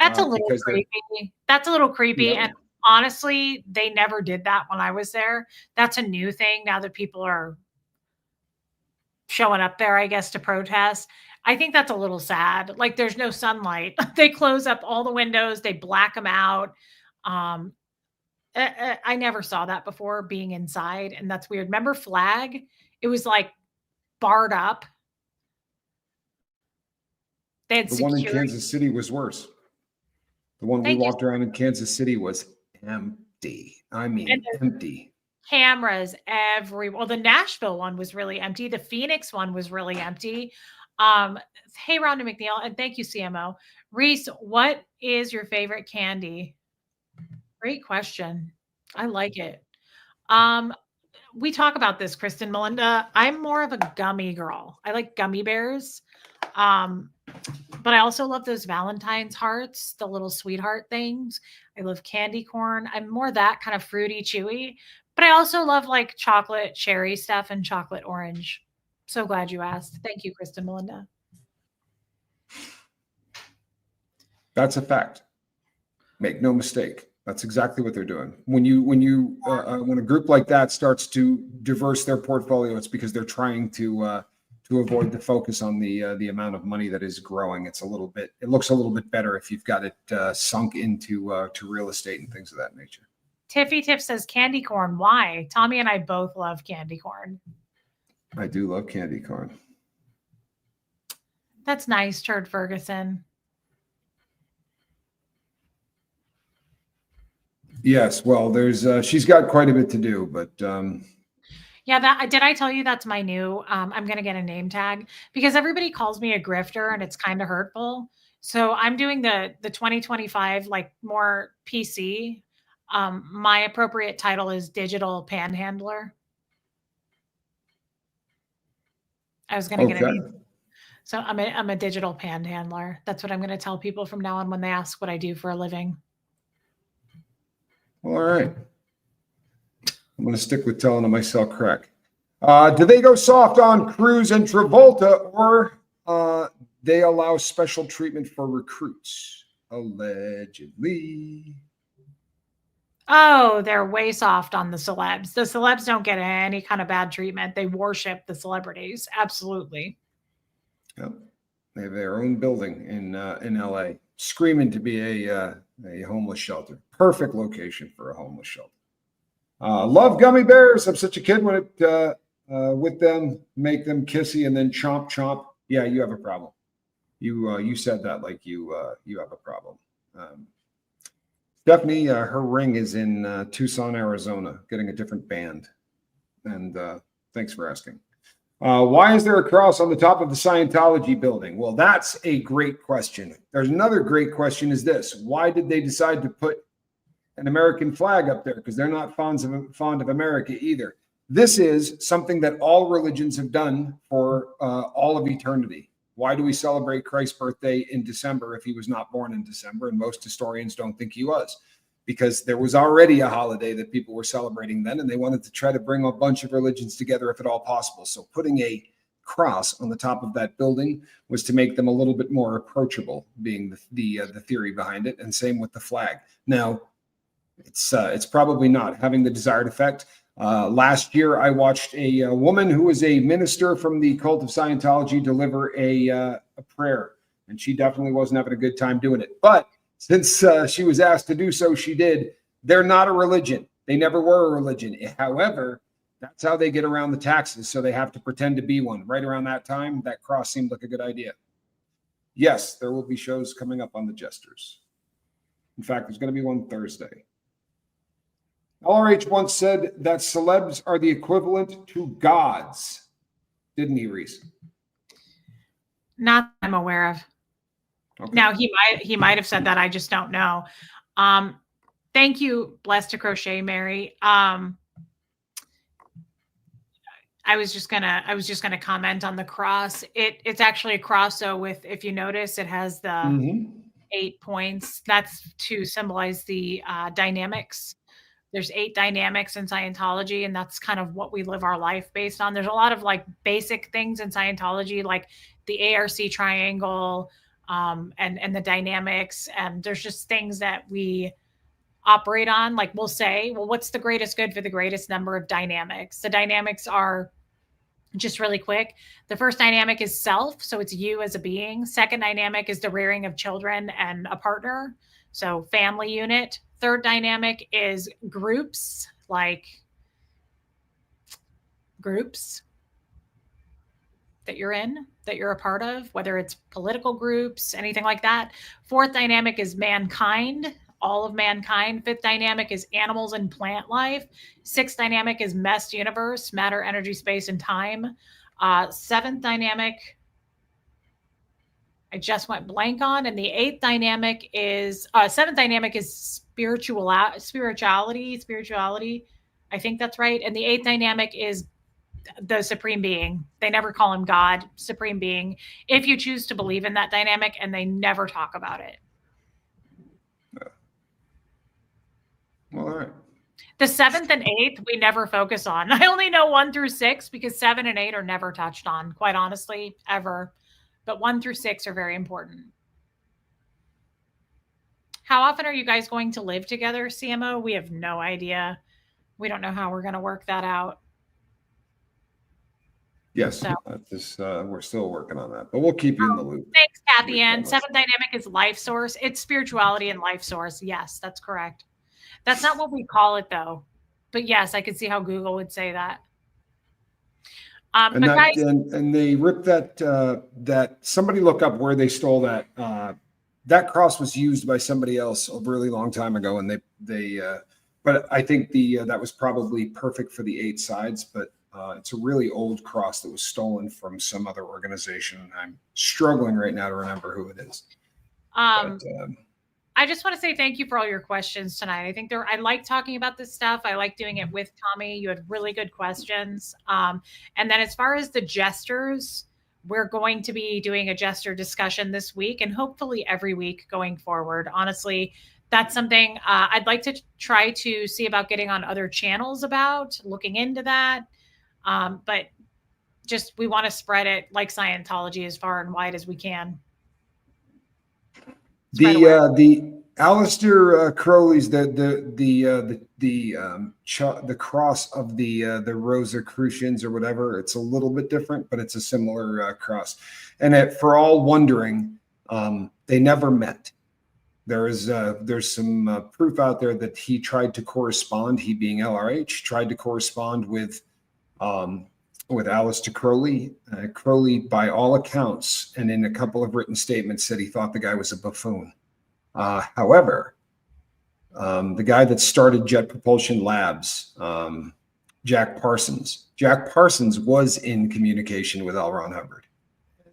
Speaker 2: That's a little
Speaker 1: because they're-
Speaker 2: creepy. That's a little creepy.
Speaker 1: Yeah.
Speaker 2: And honestly, they never did that when I was there. That's a new thing now that people are showing up there, I guess, to protest. I think that's a little sad. Like there's no sunlight. They close up all the windows, they black them out. Um, I never saw that before being inside, and that's weird. Remember Flag? It was like barred up. They had
Speaker 1: The one in
Speaker 2: security.
Speaker 1: Kansas City was worse. The one we
Speaker 2: Thank you.
Speaker 1: walked around in Kansas City was empty. I mean,
Speaker 2: And there's
Speaker 1: empty.
Speaker 2: cameras well, the Nashville one was really empty. The Phoenix one was really empty. Hey, Rhonda McNeil, and thank you, CMO. Reese, what is your favorite candy? Great question. I like it. We talk about this, Kristen, Melinda. I'm more of a gummy girl. I like gummy bears. But I also love those Valentine's hearts, the little sweetheart things. I love candy corn. I'm more that kind of fruity, chewy. But I also love like chocolate cherry stuff and chocolate orange. So glad you asked. Thank you, Kristen, Melinda.
Speaker 1: That's a fact. Make no mistake. That's exactly what they're doing. When a group like that starts to diverse their portfolio, it's because they're trying to avoid the focus on the amount of money that is growing. It looks a little bit better if you've got it sunk into to real estate and things of that nature.
Speaker 2: Tiffy Tiff says candy corn. Why? Tommy and I both love candy corn.
Speaker 1: I do love candy corn.
Speaker 2: That's nice, Turd Ferguson.
Speaker 1: Yes, well, she's got quite a bit to do, but
Speaker 2: yeah, did I tell you that's my new? I'm gonna get a name tag because everybody calls me a grifter and it's kind of hurtful. So I'm doing the 2025 like more PC. My appropriate title is digital panhandler. I was gonna get a name. So I'm a digital panhandler. That's what I'm gonna tell people from now on when they ask what I do for a living.
Speaker 1: Well, all right. I'm going to stick with telling them I sell crack. Do they go soft on Cruz and Travolta, or they allow special treatment for recruits? Allegedly.
Speaker 2: Oh, they're way soft on the celebs. The celebs don't get any kind of bad treatment. They worship the celebrities. Absolutely.
Speaker 1: Yep. They have their own building in LA, screaming to be a homeless shelter. Perfect location for a homeless shelter. Love gummy bears. I'm such a kid when it with them, make them kissy and then chomp chomp. Yeah, you have a problem. You said that like you have a problem. Stephanie, her ring is in Tucson, Arizona, getting a different band. And thanks for asking. Why is there a cross on the top of the Scientology building? Well, that's a great question. There's another great question is this. Why did they decide to put an American flag up there? Because they're not fond of America either. This is something that all religions have done for all of eternity. Why do we celebrate Christ's birthday in December if he was not born in December? And most historians don't think he was. Because there was already a holiday that people were celebrating then, and they wanted to try to bring a bunch of religions together if at all possible. So putting a cross on the top of that building was to make them a little bit more approachable, being the theory behind it, and same with the flag. Now, it's probably not having the desired effect. Last year, I watched a woman who was a minister from the cult of Scientology deliver a prayer, and she definitely wasn't having a good time doing it. But since she was asked to do so, she did. They're not a religion. They never were a religion. However, that's how they get around the taxes. So they have to pretend to be one. Right around that time, that cross seemed like a good idea. Yes, there will be shows coming up on the Jesters. In fact, there's going to be one Thursday. LRH once said that celebs are the equivalent to gods. Didn't he, Reese?
Speaker 2: Not that I'm aware of.
Speaker 1: Okay.
Speaker 2: Now he might have said that. I just don't know. Thank you, Blessed to Crochet Mary. I was just gonna comment on the cross. It's actually a cross. So if you notice, it has the 8 points. That's to symbolize the dynamics. There's 8 dynamics in Scientology, and that's kind of what we live our life based on. There's a lot of like basic things in Scientology, like the ARC triangle, and the dynamics. And there's just things that we operate on. Like we'll say, well, what's the greatest good for the greatest number of dynamics? The dynamics are just really quick. The first dynamic is self. So it's you as a being. Second dynamic is the rearing of children and a partner. So family unit. Third dynamic is groups, like groups that you're in, that you're a part of, whether it's political groups, anything like that. Fourth dynamic is mankind, all of mankind. Fifth dynamic is animals and plant life. Sixth dynamic is mess universe, matter, energy, space, and time. Seventh dynamic, I just went blank on. And the eighth dynamic is, seventh dynamic is spirituality. I think that's right. And the eighth dynamic is the supreme being. They never call him God, supreme being, if you choose to believe in that dynamic, and they never talk about it.
Speaker 1: Well, all right.
Speaker 2: The seventh and eighth, we never focus on. I only know 1 through 6 because 7 and 8 are never touched on, quite honestly, ever. But 1 through 6 are very important. How often are you guys going to live together, CMO? We have no idea. We don't know how we're going to work that out.
Speaker 1: Yes,
Speaker 2: So.
Speaker 1: We're still working on that, but we'll keep you in the loop.
Speaker 2: Thanks, Kathy Ann. Seventh dynamic is life source. It's spirituality and life source. Yes, that's correct. That's not what we call it, though. But yes, I could see how Google would say that.
Speaker 1: And they ripped that somebody look up where they stole that. That cross was used by somebody else a really long time ago, and but I think that was probably perfect for the 8 sides, but it's a really old cross that was stolen from some other organization. I'm struggling right now to remember who it is.
Speaker 2: I just want to say thank you for all your questions tonight. I think I like talking about this stuff. I like doing it with Tommy. You had really good questions. And then as far as the jesters, we're going to be doing a jester discussion this week and hopefully every week going forward. Honestly, that's something I'd like to try to see about getting on other channels about, looking into that. But just, we want to spread it like Scientology as far and wide as we can.
Speaker 1: The Aleister Crowley's the cross of the Rosicrucians or whatever. It's a little bit different, but it's a similar cross. And for all wondering, they never met. There's some proof out there that he tried to correspond. He being LRH tried to correspond with Aleister Crowley. Crowley, by all accounts, and in a couple of written statements, said he thought the guy was a buffoon. However, the guy that started Jet Propulsion Labs, Jack Parsons was in communication with L. Ron Hubbard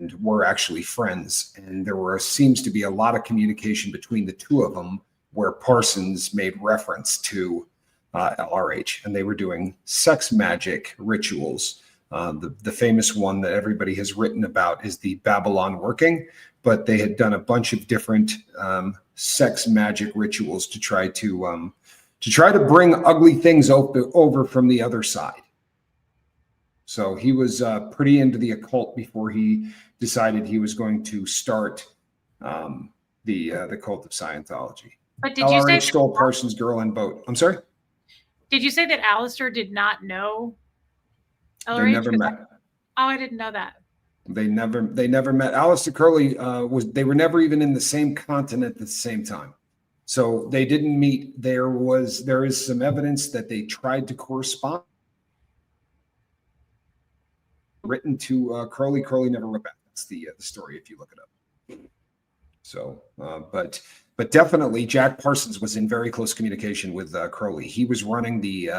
Speaker 1: and were actually friends. And there seems to be a lot of communication between the two of them where Parsons made reference to LRH, and they were doing sex magic rituals. The famous one that everybody has written about is the Babylon working, but they had done a bunch of different sex magic rituals to try to bring ugly things over from the other side. So he was pretty into the occult before he decided he was going to start the cult of Scientology.
Speaker 2: But did you say
Speaker 1: stole Parsons' girl and boat? I'm sorry? Did
Speaker 2: you say that Aleister did not know LRH?
Speaker 1: They never met.
Speaker 2: I didn't know that.
Speaker 1: They never met. Aleister Crowley they were never even in the same continent at the same time. So they didn't meet. There is some evidence that they tried to correspond. Written to Crowley. Crowley never wrote back. That's the story if you look it up. So, but definitely Jack Parsons was in very close communication with Crowley. He was running the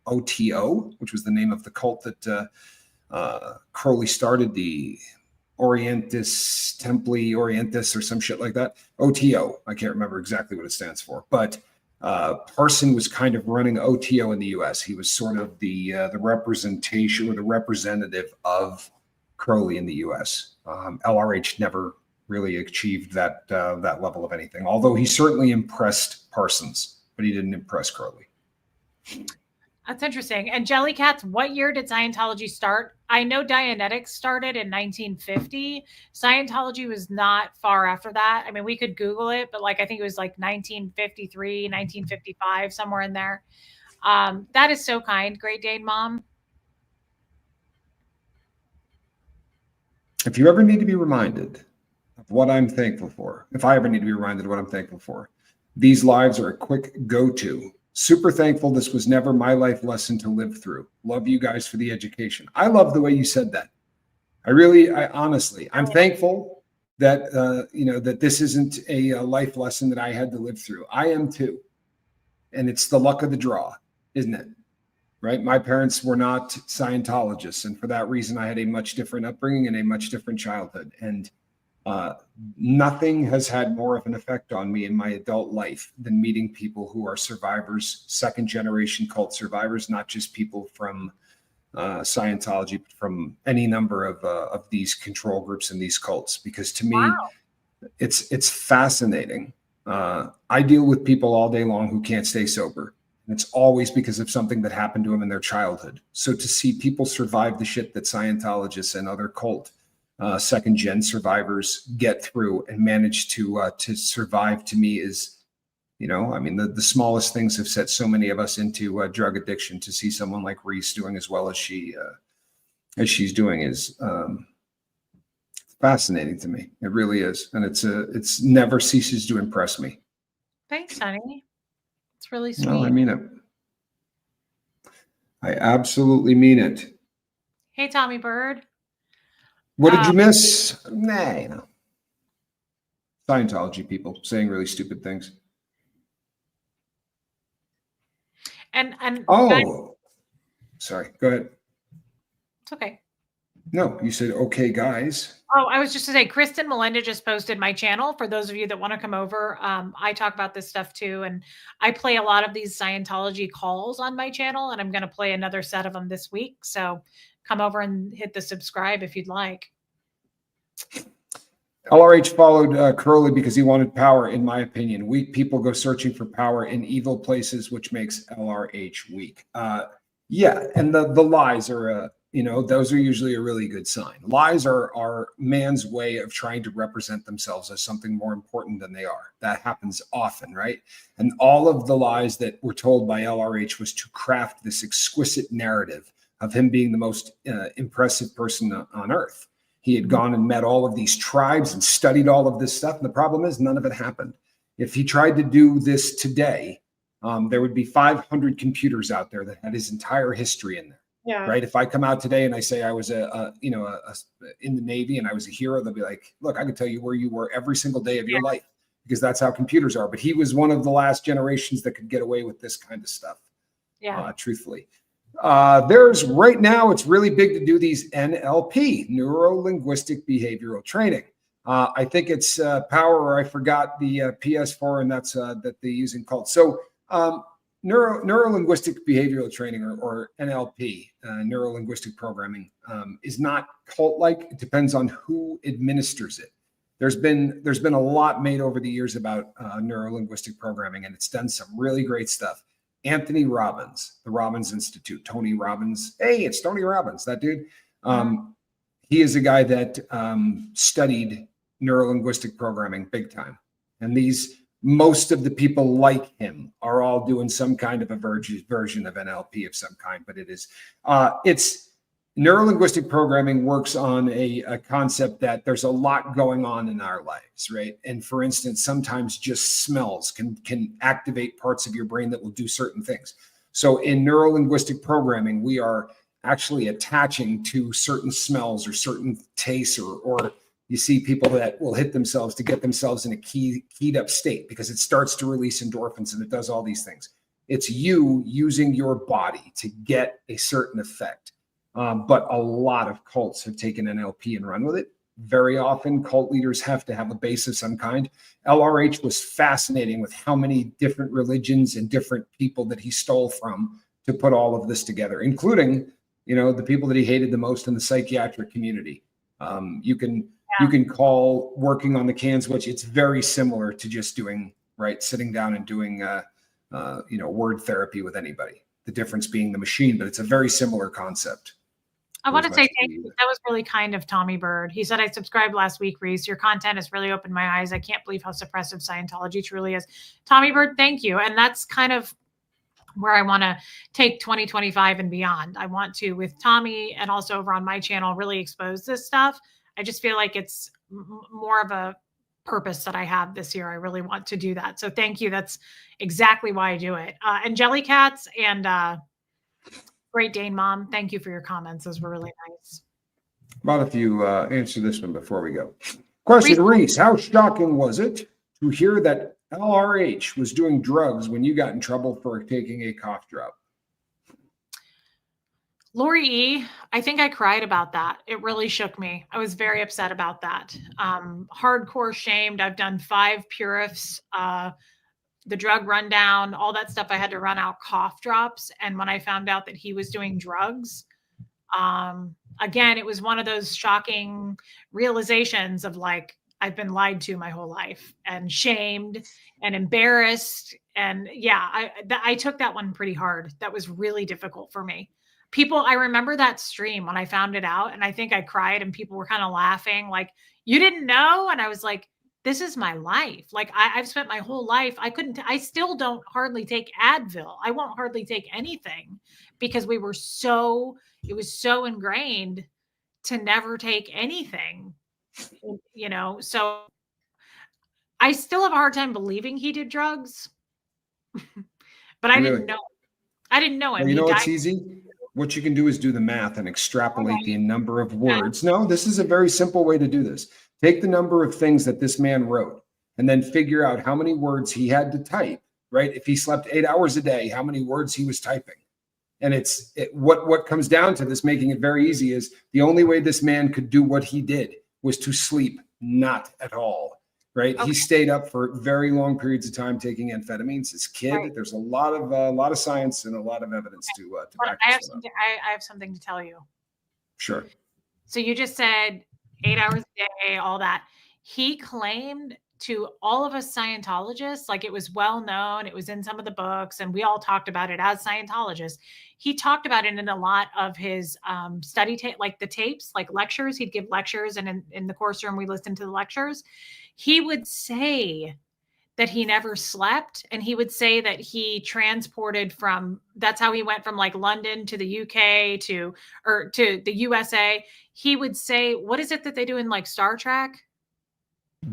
Speaker 1: OTO, which was the name of the cult that Crowley started, the Orientis Templi Orientis or some shit like that. OTO. I can't remember exactly what it stands for, but Parson was kind of running OTO in the U.S. He was sort of the representation or the representative of Crowley in the U.S. LRH never really achieved that level of anything, although he certainly impressed Parsons, but he didn't impress Crowley.
Speaker 2: That's interesting. And Jellycats, what year did Scientology start? I know Dianetics started in 1950. Scientology was not far after that. I mean, we could Google it, but like I think it was like 1953, 1955, somewhere in there. That is so kind, Great Dane Mom.
Speaker 1: If you ever need to be reminded of what I'm thankful for, if I ever need to be reminded of what I'm thankful for, these lives are a quick go-to. Super thankful this was never my life lesson to live through. Love you guys for the education. I love the way you said that. I honestly, I'm thankful that, that this isn't a life lesson that I had to live through. I am too. And it's the luck of the draw, isn't it? Right? My parents were not Scientologists. And for that reason, I had a much different upbringing and a much different childhood. And nothing has had more of an effect on me in my adult life than meeting people who are survivors, second generation cult survivors, not just people from Scientology, but from any number of these control groups and these cults. Because to me, it's fascinating. I deal with people all day long who can't stay sober. And it's always because of something that happened to them in their childhood. So to see people survive the shit that Scientologists and other cult second gen survivors get through and manage to survive, to me is, the smallest things have set so many of us into drug addiction. To see someone like Reese doing as well as she's doing is fascinating to me. It really is, and it's never ceases to impress me.
Speaker 2: Thanks, honey. It's really sweet.
Speaker 1: No, I mean it. I absolutely mean it.
Speaker 2: Hey, Tommy Bird.
Speaker 1: What did you miss? Nah, Scientology people saying really stupid things.
Speaker 2: And
Speaker 1: sorry, go ahead.
Speaker 2: It's okay.
Speaker 1: No, you said okay, guys.
Speaker 2: Oh, I was just to say, Kristen Melinda just posted my channel. For those of you that want to come over, I talk about this stuff too. And I play a lot of these Scientology calls on my channel, and I'm going to play another set of them this week. So come over and hit the subscribe if you'd like.
Speaker 1: LRH followed Curly because he wanted power, in my opinion. Weak people go searching for power in evil places, which makes LRH weak. Yeah, and the lies are, those are usually a really good sign. Lies are man's way of trying to represent themselves as something more important than they are. That happens often, right? And all of the lies that were told by LRH was to craft this exquisite narrative of him being the most impressive person on earth. He had gone and met all of these tribes and studied all of this stuff. And the problem is none of it happened. If he tried to do this today, there would be 500 computers out there that had his entire history in there.
Speaker 2: Yeah.
Speaker 1: Right. If I come out today and I say I was in the Navy and I was a hero, they'll be like, look, I can tell you where you were every single day of your life, because that's how computers are. But he was one of the last generations that could get away with this kind of stuff. Yeah. Truthfully. There's right now, it's really big to do these NLP, neuro-linguistic behavioral training. I think it's Power, or I forgot the PS4, and that's that they use in cults. So neuro-linguistic behavioral training, or NLP, neuro-linguistic programming, is not cult-like. It depends on who administers it. There's been a lot made over the years about neuro-linguistic programming, and it's done some really great stuff. Anthony Robbins, the Robbins Institute, Tony Robbins. Hey, it's Tony Robbins, that dude. He is a guy that studied neuro-linguistic programming big time. And most of the people like him are all doing some kind of a version of NLP of some kind, but it's neuro-linguistic programming works on a concept that there's a lot going on in our lives, right? And for instance, sometimes just smells can activate parts of your brain that will do certain things. So in neuro-linguistic programming, we are actually attaching to certain smells or certain tastes, or you see people that will hit themselves to get themselves in a keyed up state because it starts to release endorphins and it does all these things. It's you using your body to get a certain effect. But a lot of cults have taken NLP and run with it. Very often, cult leaders have to have a base of some kind. LRH was fascinating with how many different religions and different people that he stole from to put all of this together, including, the people that he hated the most in the psychiatric community. You can call working on the can switch. It's very similar to just sitting down and doing, word therapy with anybody. the difference being the machine, but it's a very similar concept.
Speaker 2: I want to
Speaker 1: As
Speaker 2: say
Speaker 1: much
Speaker 2: thank you. That was really kind of Tommy Bird. He said, I subscribed last week, Reese. Your content has really opened my eyes. I can't believe how suppressive Scientology truly is. Tommy Bird, thank you. And that's kind of where I want to take 2025 and beyond. I want to, with Tommy and also over on my channel, really expose this stuff. I just feel like it's more of a purpose that I have this year. I really want to do that. So thank you. That's exactly why I do it. And Jellycats and Great Dane Mom, thank you for your comments. Those were really nice.
Speaker 1: About if you answer this one before we go. Question, Reese, how shocking was it to hear that LRH was doing drugs when you got in trouble for taking a cough drop?
Speaker 2: Lori E., I think I cried about that. It really shook me. I was very upset about that. Hardcore shamed. I've done 5 Purifs, the drug rundown, all that stuff. I had to run out cough drops. And when I found out that he was doing drugs, again, it was one of those shocking realizations of like, I've been lied to my whole life and shamed and embarrassed. And yeah, I took that one pretty hard. That was really difficult for me. I remember that stream when I found it out, and I think I cried and people were kind of laughing like, you didn't know? And I was like, this is my life. Like I've spent my whole life. I still don't hardly take Advil. I won't hardly take anything because it was so ingrained to never take anything, so I still have a hard time believing he did drugs, but I didn't know. I didn't know him.
Speaker 1: Well, you know, it's easy. What you can do is do the math and extrapolate the number of words. No, this is a very simple way to do this. Take the number of things that this man wrote and then figure out how many words he had to type, right? If he slept 8 hours a day, how many words he was typing. And what comes down to this, making it very easy, is the only way this man could do what he did was to sleep not at all, right? Okay. He stayed up for very long periods of time taking amphetamines. His kid, right. There's a lot of science and a lot of evidence to back
Speaker 2: I have something to tell you.
Speaker 1: Sure.
Speaker 2: So you just said 8 hours a day, all that. He claimed to all of us Scientologists, like it was well known, it was in some of the books, and we all talked about it as Scientologists. He talked about it in a lot of his study tape, like the tapes, like lectures. He'd give lectures, and in the course room, we listened to the lectures. He would say that he never slept, and he would say that he transported that's how he went from like London to the UK to the USA. He would say, what is it that they do in like Star Trek?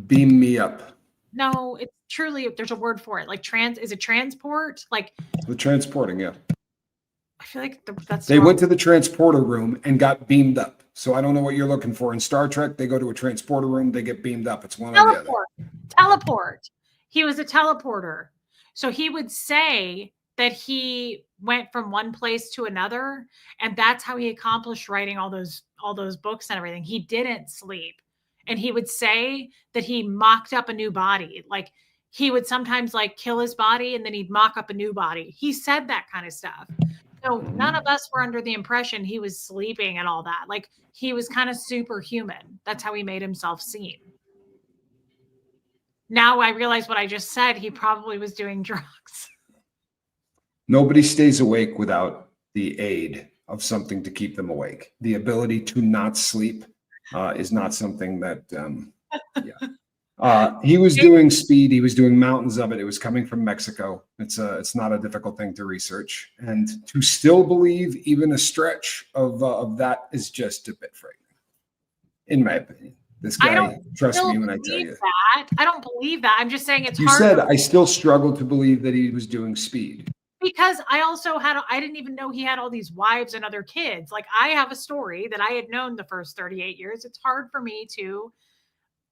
Speaker 1: Beam me up.
Speaker 2: No, it's truly, there's a word for it. Like is it transport? Like
Speaker 1: the transporting, yeah.
Speaker 2: I feel like that's
Speaker 1: they went to the transporter room and got beamed up. So I don't know what you're looking for. In Star Trek, they go to a transporter room, they get beamed up. It's one or the other.
Speaker 2: Teleport. He was a teleporter. So he would say that he went from one place to another, and that's how he accomplished writing all those books and everything. He didn't sleep. And he would say that he mocked up a new body. Like he would sometimes like kill his body and then he'd mock up a new body. He said that kind of stuff. So none of us were under the impression he was sleeping and all that. Like he was kind of superhuman. That's how he made himself seem. Now I realize what I just said. He probably was doing drugs.
Speaker 1: Nobody stays awake without the aid of something to keep them awake. The ability to not sleep is not something that, he was doing speed. He was doing mountains of it. It was coming from Mexico. It's not a difficult thing to research, and to still believe even a stretch of that is just a bit frightening, in my opinion. This guy, trust me when I tell you
Speaker 2: that. I don't believe that. I'm just saying it's hard.
Speaker 1: You said I still struggle to believe that he was doing speed.
Speaker 2: Because I also I didn't even know he had all these wives and other kids. Like I have a story that I had known the first 38 years. It's hard for me to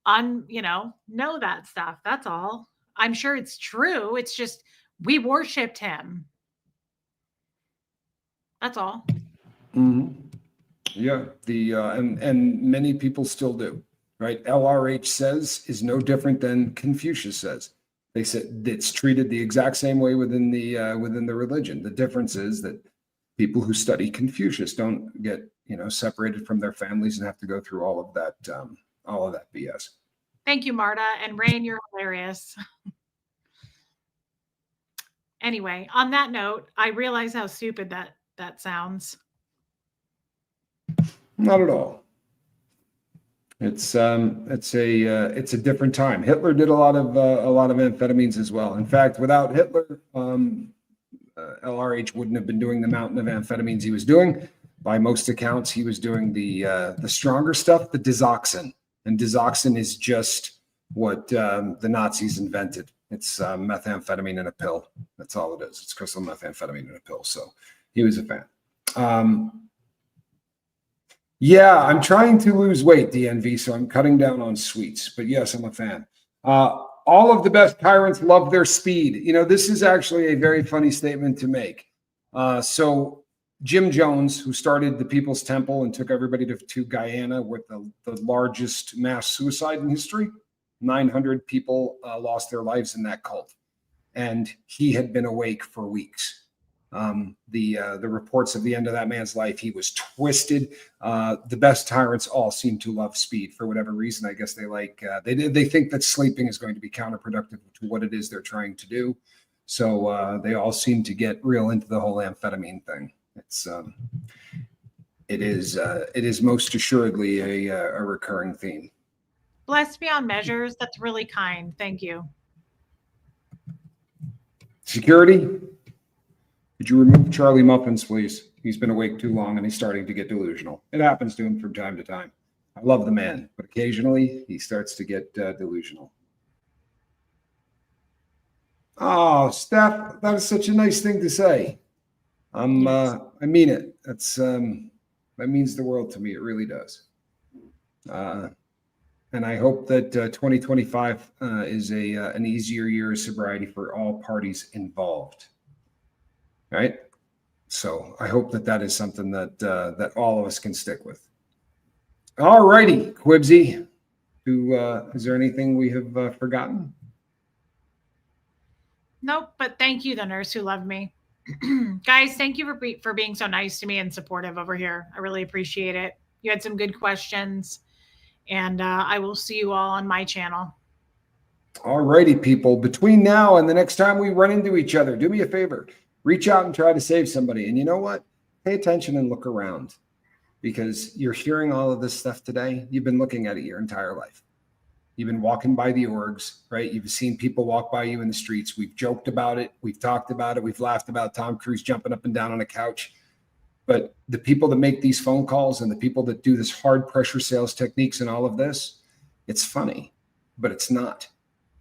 Speaker 2: know that stuff. That's all. I'm sure it's true. It's just, we worshiped him. That's all.
Speaker 1: Mm-hmm. Yeah. And many people still do, right? LRH says is no different than Confucius says. They said it's treated the exact same way within the religion. The difference is that people who study Confucius don't get separated from their families and have to go through all of that BS. Thank
Speaker 2: you, Marta. And Rain, you're hilarious. Anyway, on that note, I realize how stupid that sounds.
Speaker 1: Not at all. It's a different time. Hitler did a lot of amphetamines as well. In fact, without Hitler, LRH wouldn't have been doing the mountain of amphetamines he was doing. By most accounts, he was doing the stronger stuff, the digoxin, and digoxin is just what the Nazis invented. It's methamphetamine in a pill. That's all it is. It's crystal methamphetamine in a pill. So he was a fan. Yeah, I'm trying to lose weight, DNV, so I'm cutting down on sweets. But yes, I'm a fan. All of the best tyrants love their speed. You know, this is actually a very funny statement to make. So Jim Jones, who started the People's Temple and took everybody to Guyana with the largest mass suicide in history, 900 people lost their lives in that cult. And he had been awake for weeks. The reports of the end of that man's life, he was twisted. The best tyrants all seem to love speed for whatever reason. I guess they like they think that sleeping is going to be counterproductive to what it is they're trying to do. So they all seem to get real into the whole amphetamine thing. It is most assuredly a recurring theme.
Speaker 2: Blessed beyond measures. That's really kind. Thank you.
Speaker 1: Security. Could you remove Charlie Muffins, please? He's been awake too long and he's starting to get delusional. It happens to him from time to time. I love the man, but occasionally he starts to get delusional. Oh, Steph, that is such a nice thing to say. I mean it. That means the world to me. It really does. And I hope that 2025 is an easier year of sobriety for all parties involved. Right. So I hope that is something that all of us can stick with. All righty, Quibsy. Is there anything we have forgotten?
Speaker 2: Nope, but thank you, the nurse who loved me. Guys, thank you for being so nice to me and supportive over here. I really appreciate it. You had some good questions, and I will see you all on my channel.
Speaker 1: All righty, people. Between now and the next time we run into each other, do me a favor. Reach out and try to save somebody. And you know what? Pay attention and look around, because you're hearing all of this stuff today. You've been looking at it your entire life. You've been walking by the orgs, right? You've seen people walk by you in the streets. We've joked about it. We've talked about it. We've laughed about Tom Cruise jumping up and down on a couch. But the people that make these phone calls and the people that do this hard pressure sales techniques and all of this, it's funny, but it's not.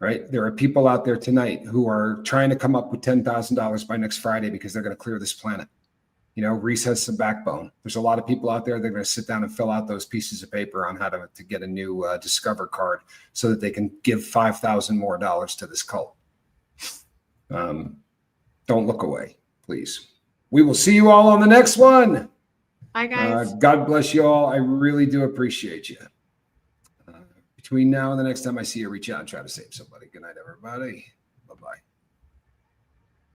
Speaker 1: Right? There are people out there tonight who are trying to come up with $10,000 by next Friday because they're going to clear this planet. You know, Reese has some backbone. There's a lot of people out there that are going to sit down and fill out those pieces of paper on how to get a new Discover card so that they can give $5,000 more to this cult. Don't look away, please. We will see you all on the next one.
Speaker 2: Bye, guys.
Speaker 1: God bless you all. I really do appreciate you. Between now and the next time I see you, reach out and try to save somebody. Good night, everybody. Bye-bye.